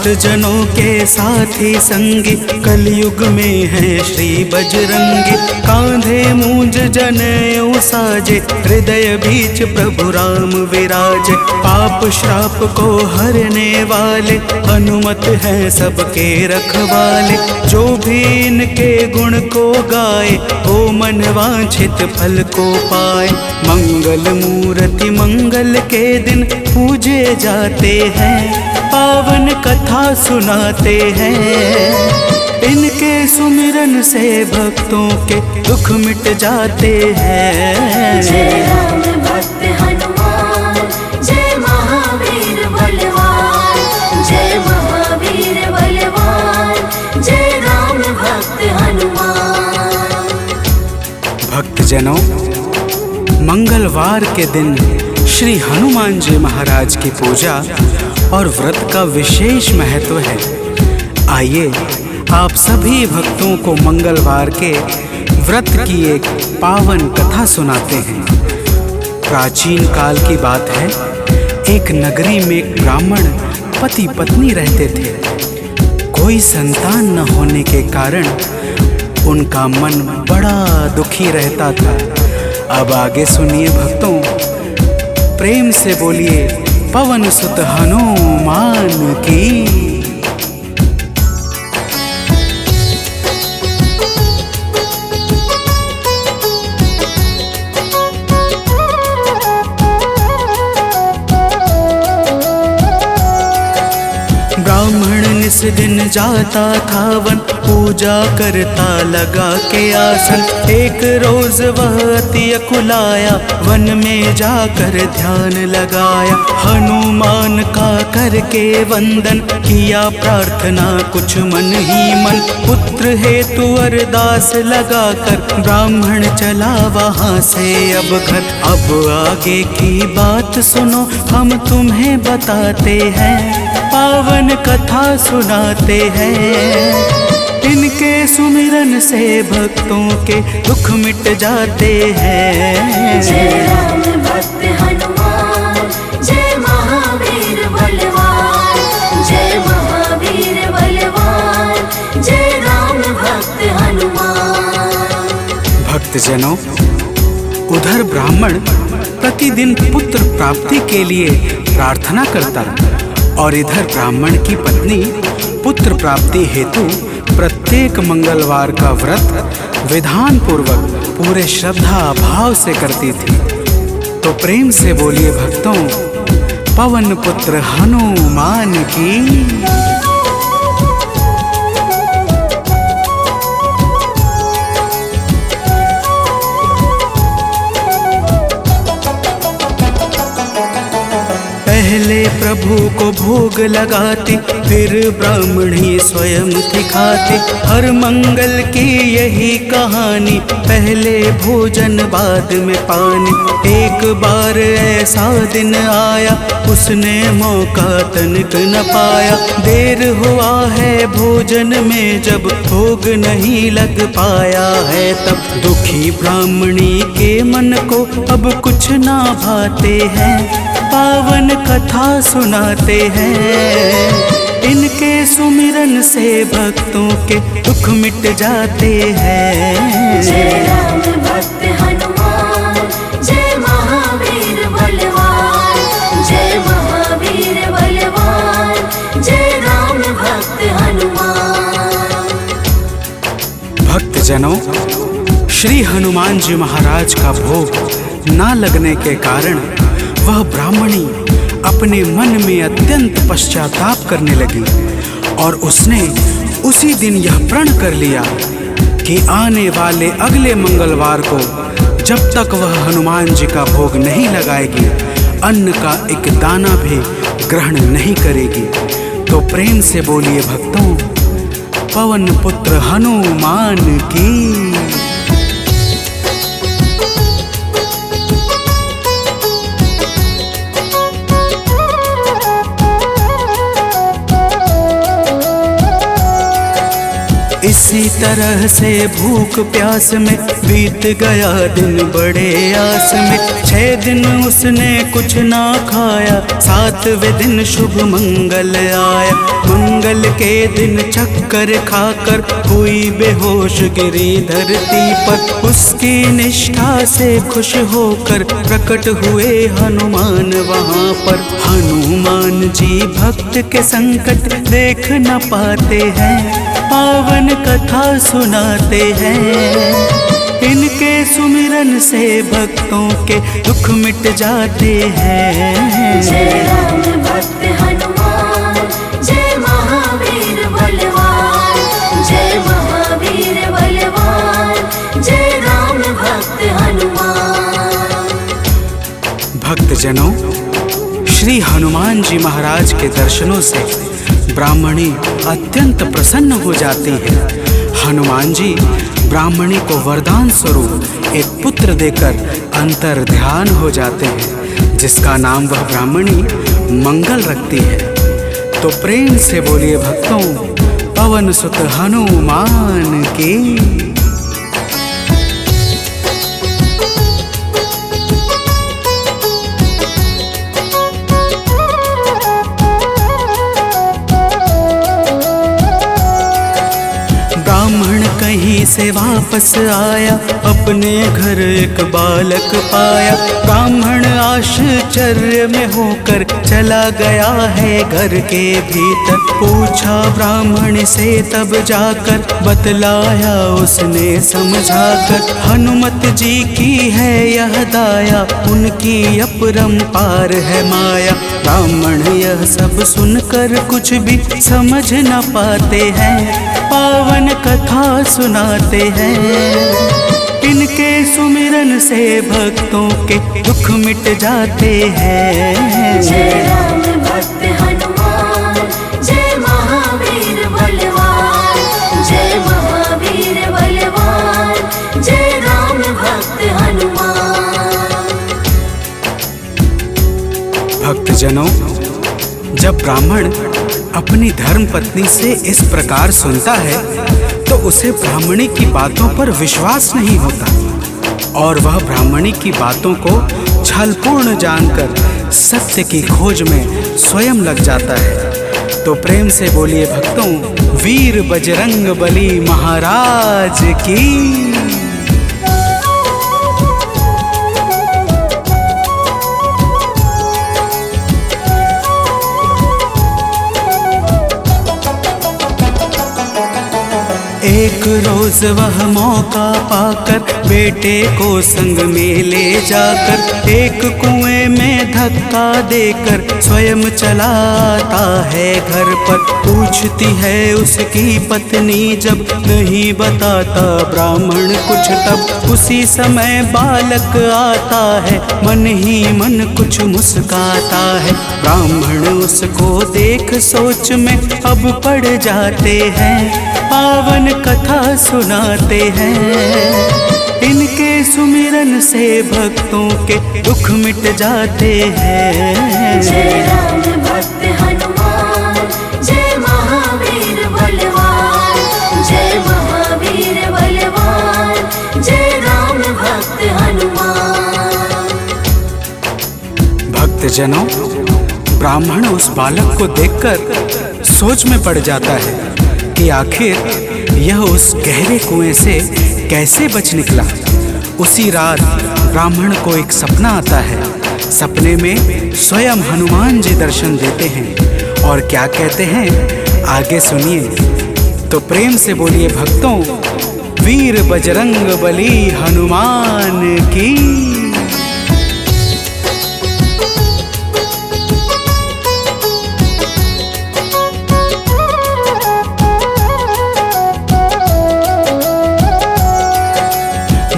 भक्तजनों के साथी संगी कलयुग में है श्री बजरंगी। कांधे मूंज जनेऊ साजे, हृदय बीच प्रभु राम विराजे। पाप श्राप को हरने वाले, हनुमत है सबके रखवाले। जो भी इनके गुण को गाए, वो मन वांछित फल को पाए। मंगल मूर्ति मंगल के दिन पूजे जाते हैं, पावन कथा सुनाते हैं। इनके सुमिरन से भक्तों के दुख मिट जाते हैं। जय राम भक्त हनुमान, जय महावीर बलवान, जय महावीर बलवान, जय राम भक्त हनुमान। भक्तजनों, मंगलवार के दिन श्री हनुमान जी महाराज की पूजा और व्रत का विशेष महत्व है। आइए आप सभी भक्तों को मंगलवार के व्रत की एक पावन कथा सुनाते हैं। प्राचीन काल की बात है, एक नगरी में एक ब्राह्मण पति पत्नी रहते थे। कोई संतान न होने के कारण उनका मन बड़ा दुखी रहता था। अब आगे सुनिए भक्तों, प्रेम से बोलिए पवन सुत हनुमान की। ब्राह्मण निस दिन जाता था वन, पूजा करता लगा के आसन। एक रोज वह अति अकुलाया, वन में जाकर ध्यान लगाया। हनुमान का करके वंदन, किया प्रार्थना कुछ मन ही मन। पुत्र हेतु अरदास लगाकर, ब्राह्मण चला वहाँ से अब घर। अब आगे की बात सुनो, हम तुम्हें बताते हैं, पावन कथा सुनाते हैं। इनके सुमिरन से भक्तों के दुख मिट जाते हैं। जय राम भक्त हनुमान, जय महावीर बलवान, जय महावीर बलवान, जय राम भक्त हनुमान। भक्तजनों, उधर ब्राह्मण प्रतिदिन पुत्र प्राप्ति के लिए प्रार्थना करता, और इधर ब्राह्मण की पत्नी पुत्र प्राप्ति हेतु प्रत्येक मंगलवार का व्रत विधान पूर्वक पूरे श्रद्धा भाव से करती थी। तो प्रेम से बोलिए भक्तों, पवन पुत्र हनुमान की। पहले प्रभु को भोग लगाते, फिर ब्राह्मणी स्वयं थी खाते। हर मंगल की यही कहानी, पहले भोजन बाद में पानी। एक बार ऐसा दिन आया, उसने मौका तनिक न पाया। देर हुआ है भोजन में, जब भोग नहीं लग पाया है तब। दुखी ब्राह्मणी के मन को अब कुछ ना भाते हैं, पावन कथा सुनाते हैं। इनके सुमिरन से भक्तों के दुख मिट जाते हैं। जय राम भक्त हनुमान, जय महावीर बलवान, जय महावीर बलवान, जय राम भक्त हनुमान। भक्तजनों, श्री हनुमान जी महाराज का भोग ना लगने के कारण वह ब्राह्मणी अपने मन में अत्यंत पश्चाताप करने लगी, और उसने उसी दिन यह प्रण कर लिया कि आने वाले अगले मंगलवार को जब तक वह हनुमान जी का भोग नहीं लगाएगी, अन्न का एक दाना भी ग्रहण नहीं करेगी तो प्रेम से बोलिए भक्तों, पवन पुत्र हनुमान की। इसी तरह से भूख प्यास में बीत गया दिन बड़े आस में। 6 दिन उसने कुछ ना खाया, 7वें दिन शुभ मंगल आया। मंगल के दिन चक्कर खाकर हुई बेहोश गिरी धरती पर। उसकी निष्ठा से खुश होकर प्रकट हुए हनुमान वहाँ पर। हनुमान जी भक्त के संकट देख न पाते हैं, पावन कथा सुनाते हैं। इनके सुमिरन से भक्तों के दुख मिट जाते हैं। जय राम भक्त हनुमान, जय महावीर बलवान, जय महावीर बलवान, जय राम भक्त हनुमान। भक्तजनों, श्री हनुमान जी महाराज के दर्शनों से ब्राह्मणी अत्यंत प्रसन्न हो जाती है। हनुमान जी ब्राह्मणी को वरदान स्वरूप एक पुत्र देकर अंतर ध्यान हो जाते हैं, जिसका नाम वह ब्राह्मणी मंगल रखती है। तो प्रेम से बोलिए भक्तों, पवन सुत हनुमान की। ब्राह्मण कहीं से वापस आया, अपने घर एक बालक पाया। ब्राह्मण आश्चर्य में होकर चला गया है घर के भीतर। पूछा ब्राह्मण से तब जाकर, बतलाया उसने समझाकर। हनुमत जी की है यह दाया, उनकी अपरंपार है माया। ब्राह्मण यह सब सुनकर कुछ भी समझ न पाते हैं, पावन कथा सुनाते हैं। इनके सुमिरन से भक्तों के दुख मिट जाते हैं। जय राम भक्त हनुमान, जय महावीर बलवान, जय महावीर बलवान, जय राम भक्त हनुमान। भक्तजनों, जब ब्राह्मण अपनी धर्म पत्नी से इस प्रकार सुनता है तो उसे ब्राह्मणी की बातों पर विश्वास नहीं होता और वह ब्राह्मणी की बातों को छलपूर्ण जानकर सत्य की खोज में स्वयं लग जाता है। तो प्रेम से बोलिए भक्तों, वीर बजरंग बली महाराज की। एक रोज वह मौका पाकर बेटे को संग में ले जाकर एक कुएं में धक्का देकर स्वयं चलाता है घर पर। पूछती है उसकी पत्नी जब, नहीं बताता ब्राह्मण कुछ तब। उसी समय बालक आता है, मन ही मन कुछ मुस्काता है। ब्राह्मण उसको देख सोच में अब पड़ जाते हैं, पावन कथा सुनाते हैं। इनके सुमिरन से भक्तों के दुख मिट जाते हैं। जय राम भक्त हनुमान, जय महावीर बलवान, जय महावीर बलवान, जय राम भक्त हनुमान। भक्तजनों, ब्राह्मण उस बालक को देखकर सोच में पड़ जाता है कि आखिर यह उस गहरे कुएं से कैसे बच निकला। उसी रात ब्राह्मण को एक सपना आता है। सपने में स्वयं हनुमान जी दर्शन देते हैं और क्या कहते हैं आगे सुनिए। तो प्रेम से बोलिए भक्तों, वीर बजरंग बली हनुमान की।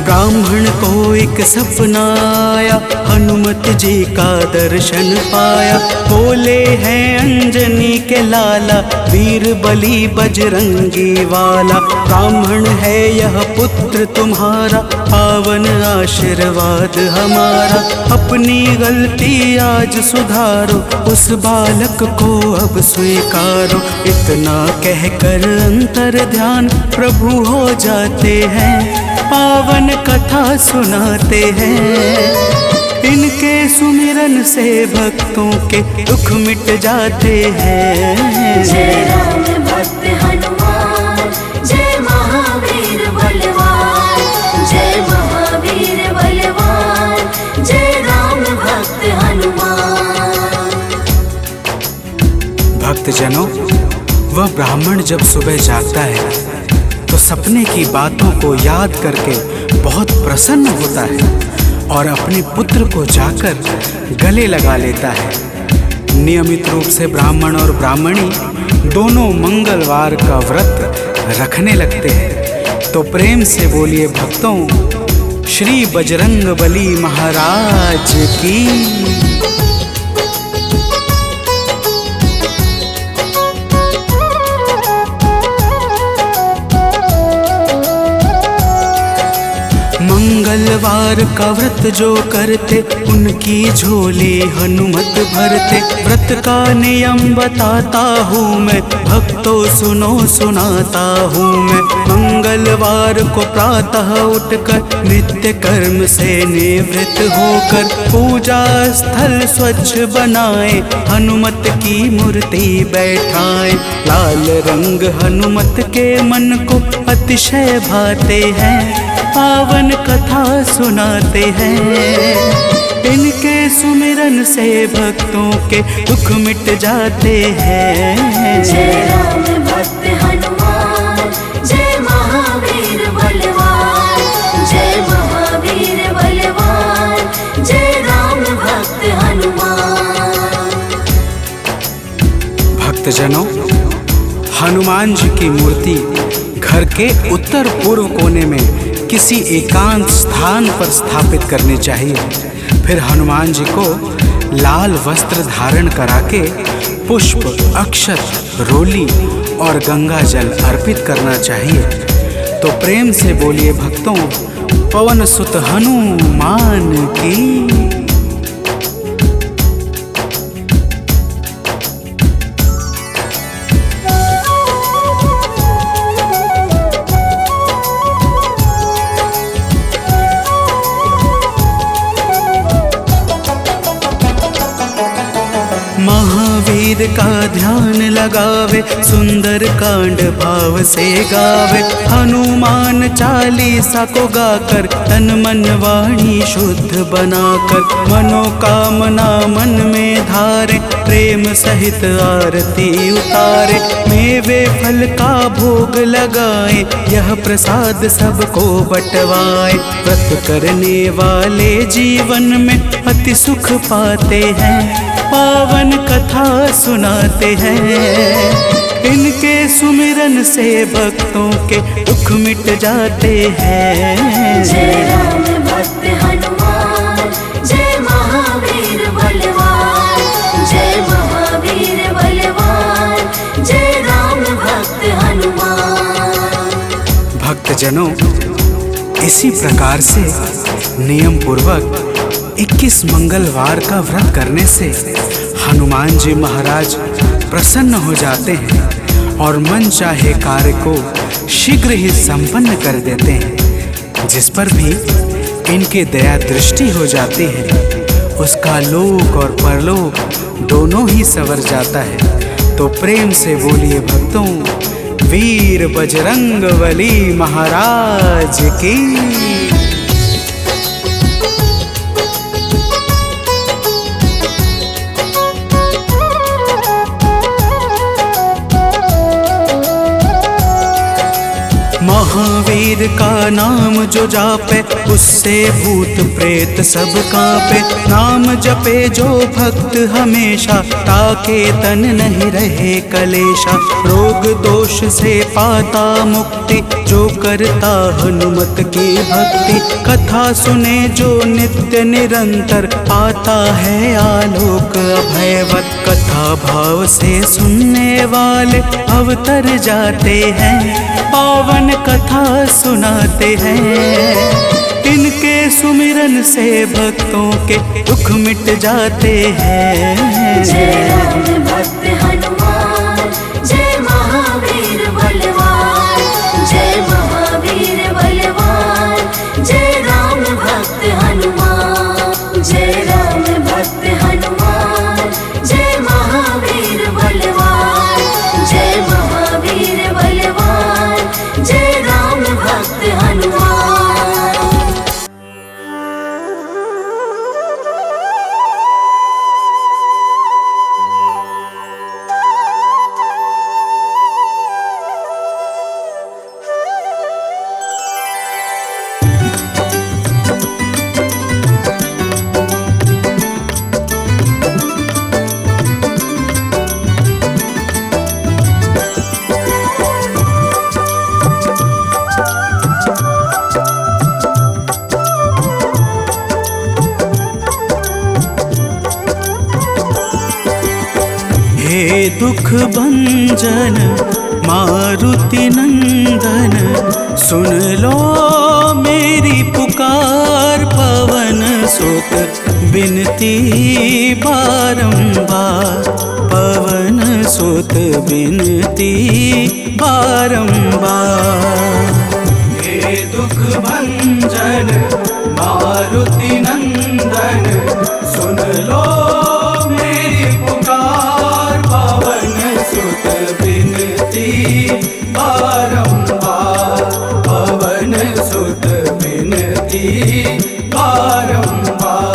ब्राह्मण को एक एक सपना आया, हनुमत जी का दर्शन पाया। बोले हैं अंजनी के लाला, वीर बली बजरंगी वाला। ब्राह्मण है यह पुत्र तुम्हारा, पावन आशीर्वाद हमारा। अपनी गलती आज सुधारो, उस बालक को अब स्वीकारो। इतना कहकर अंतर ध्यान प्रभु हो जाते हैं, पावन कथा सुनाते हैं। इनके सुमिरन से भक्तों के दुख मिट जाते हैं। जय राम भक्त हनुमान, जय महावीर बलवान, जय महावीर बलवान, जय राम भक्त हनुमान। भक्तजनों, वह ब्राह्मण जब सुबह जागता है तो सपने की बातों को याद करके बहुत प्रसन्न होता है और अपने पुत्र को जाकर गले लगा लेता है। नियमित रूप से ब्राह्मण और ब्राह्मणी दोनों मंगलवार का व्रत रखने लगते हैं। तो प्रेम से बोलिए भक्तों, श्री बजरंग बली महाराज की। मंगलवार का व्रत जो करते, उनकी झोली हनुमत भरते। व्रत का नियम बताता हूँ मैं, भक्तों सुनो सुनाता हूँ मैं। मंगलवार को प्रातः उठकर नित्य कर्म से निवृत्त होकर पूजा स्थल स्वच्छ बनाए, हनुमत की मूर्ति बैठाए। लाल रंग हनुमत के मन को अतिशय भाते हैं, पावन कथा सुनाते हैं। इनके सुमिरन से भक्तों के दुख मिट जाते हैं। जय राम भक्त हनुमान, जय महावीर बलवान, जय महावीर बलवान, जय राम भक्त हनुमान। भक्तजनों, हनुमान जी की मूर्ति घर के उत्तर पूर्व कोने में किसी एकांत स्थान पर स्थापित करनी चाहिए। फिर हनुमान जी को लाल वस्त्र धारण करा के पुष्प, अक्षत, रोली और गंगा जल अर्पित करना चाहिए। तो प्रेम से बोलिए भक्तों, पवन सुत हनुमान की। महावीर का ध्यान लगावे, सुंदर कांड भाव से गावे। हनुमान चालीसा को गाकर तन मन वाणी शुद्ध बनाकर, मनोकामना मन में धारे, प्रेम सहित आरती उतारे। मेवे फल का भोग लगाए, यह प्रसाद सबको बंटवाए। व्रत करने वाले जीवन में अति सुख पाते हैं, पावन कथा सुनाते हैं। इनके सुमिरन से भक्तों के दुख मिट जाते हैं। जय राम भक्त हनुमान, जय महावीर बलवान, जय महावीर बलवान, जय राम भक्त हनुमान। भक्तजनों, इसी प्रकार से नियम पूर्वक 21 मंगलवार का व्रत करने से हनुमान जी महाराज प्रसन्न हो जाते हैं और मन चाहे कार्य को शीघ्र ही संपन्न कर देते हैं। जिस पर भी इनके दया दृष्टि हो जाती है, उसका लोक और परलोक दोनों ही संवर जाता है। तो प्रेम से बोलिए भक्तों, वीर बजरंग बली महाराज की। महावीर महावीर का नाम जो जापे उससे भूत प्रेत सब कांपे। नाम जपे जो भक्त हमेशा ताके तन नहीं रहे कलेशा। रोग दोष से पाता मुक्ति जो करता हनुमत की भक्ति। कथा सुने जो नित्य निरंतर पाता है आलोक अभयवत। कथा भाव से सुनने वाले अवतर जाते हैं पावन कथा सुनाते हैं। इनके सुमिरन से भक्तों के दुख मिट जाते हैं। जय राम भक्त हनुमान, जय महावीर बलवान, जय महावीर बलवान, जय राम भक्त हनुमान। जय राम भक्त हनुमान, जय महावीर बलवान, जय महावीर बलवान, जय राम भक्त हनुमान। हे दुख भंजन मारुति नंदन, सुन लो मेरी पुकार। पवन सुत बिनती बारंबार, पवन सुत बिनती बारंबार। हे दुख भंजन मारुति नंदन, सुन लो मेरी पुकार। पवन सुत बिनती बारंबार, पवन सुत बिनती बारंबार।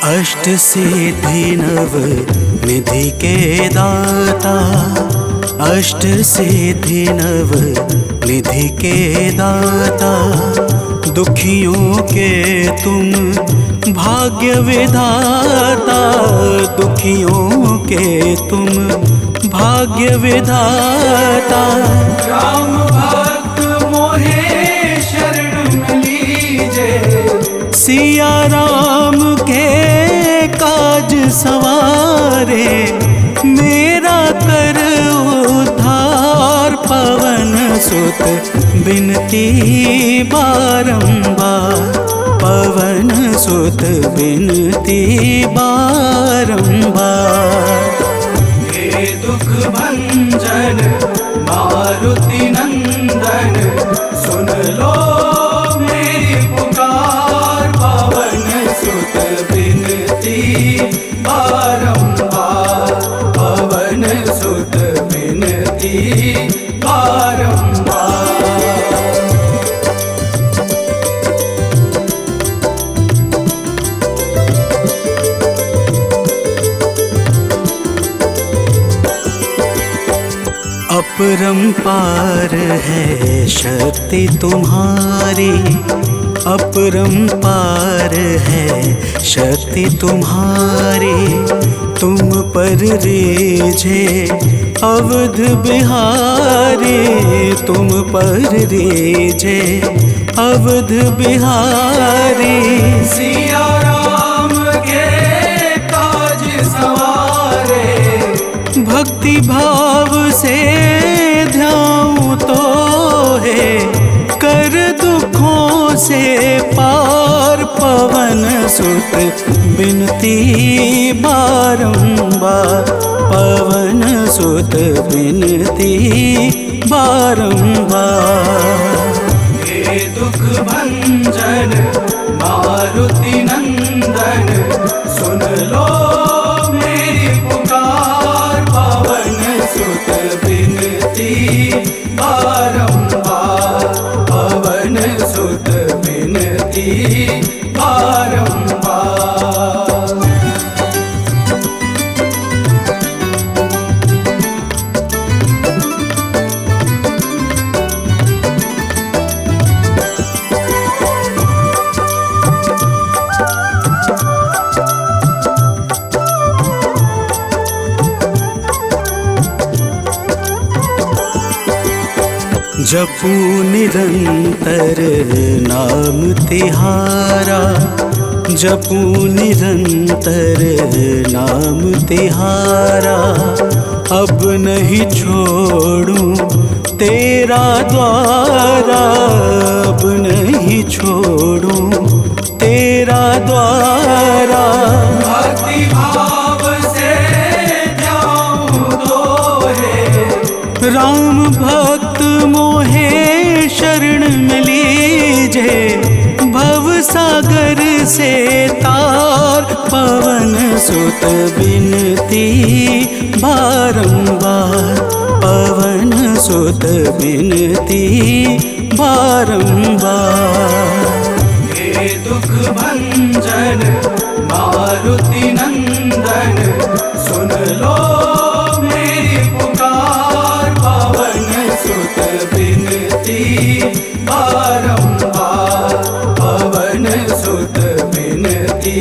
अष्ट सिद्धि नव निधि के दाता, अष्ट सिद्धि नव निधि के दाता। दुखियों के तुम भाग्य विधाता, दुखियों के तुम भाग्य विधाता। राम भक्त मोहे शरण लीजे, सिया राम के काज सवारे। मेरा कर उद्धार, पवन सुत बिनती बारंबार, पवन सुत बिनती बारंबार। हे दुख भंजन मारुति नंदन, सुन लो मेरी पुकार। पवन सुत बिनती बारंबार, पवन सुत बिनती बारंबार। अपरंपार है शक्ति तुम्हारी, अपरंपार है शक्ति तुम्हारी। तुम पर रीझे अवध बिहारी, तुम पर रीझे अवध बिहारी। सिया राम के काज सवारे, भक्ति भाव से ध्याऊं तो है कर दुखों से पार। पवन सुत बिनती बारंबार, पवन सुत बिनती बारंबार। हे दुख भंजन मारुति नंदन, सुन लो मेरी पुकार। पवन सुत बिनती बारंबार, पवन सुत बिनती बारंबार। जपू निरंतर नाम तिहारा, जपू निरंतर नाम तिहारा। अब नहीं छोड़ूं तेरा द्वारा, अब नहीं छोड़ूं तेरा द्वारा। भक्ति भाव से जाऊं दोहे, राम भक्त मोहे शरण में लीजे। भव सागर से तार पवन सुत बिनती बारंबार, पवन सुत बिनती बारंबार। हे दुख भंजन मारुति नंदन, सुन लो मेरी पुकार। पवन सुत बिनती बारंबार, पवन सुत बिनती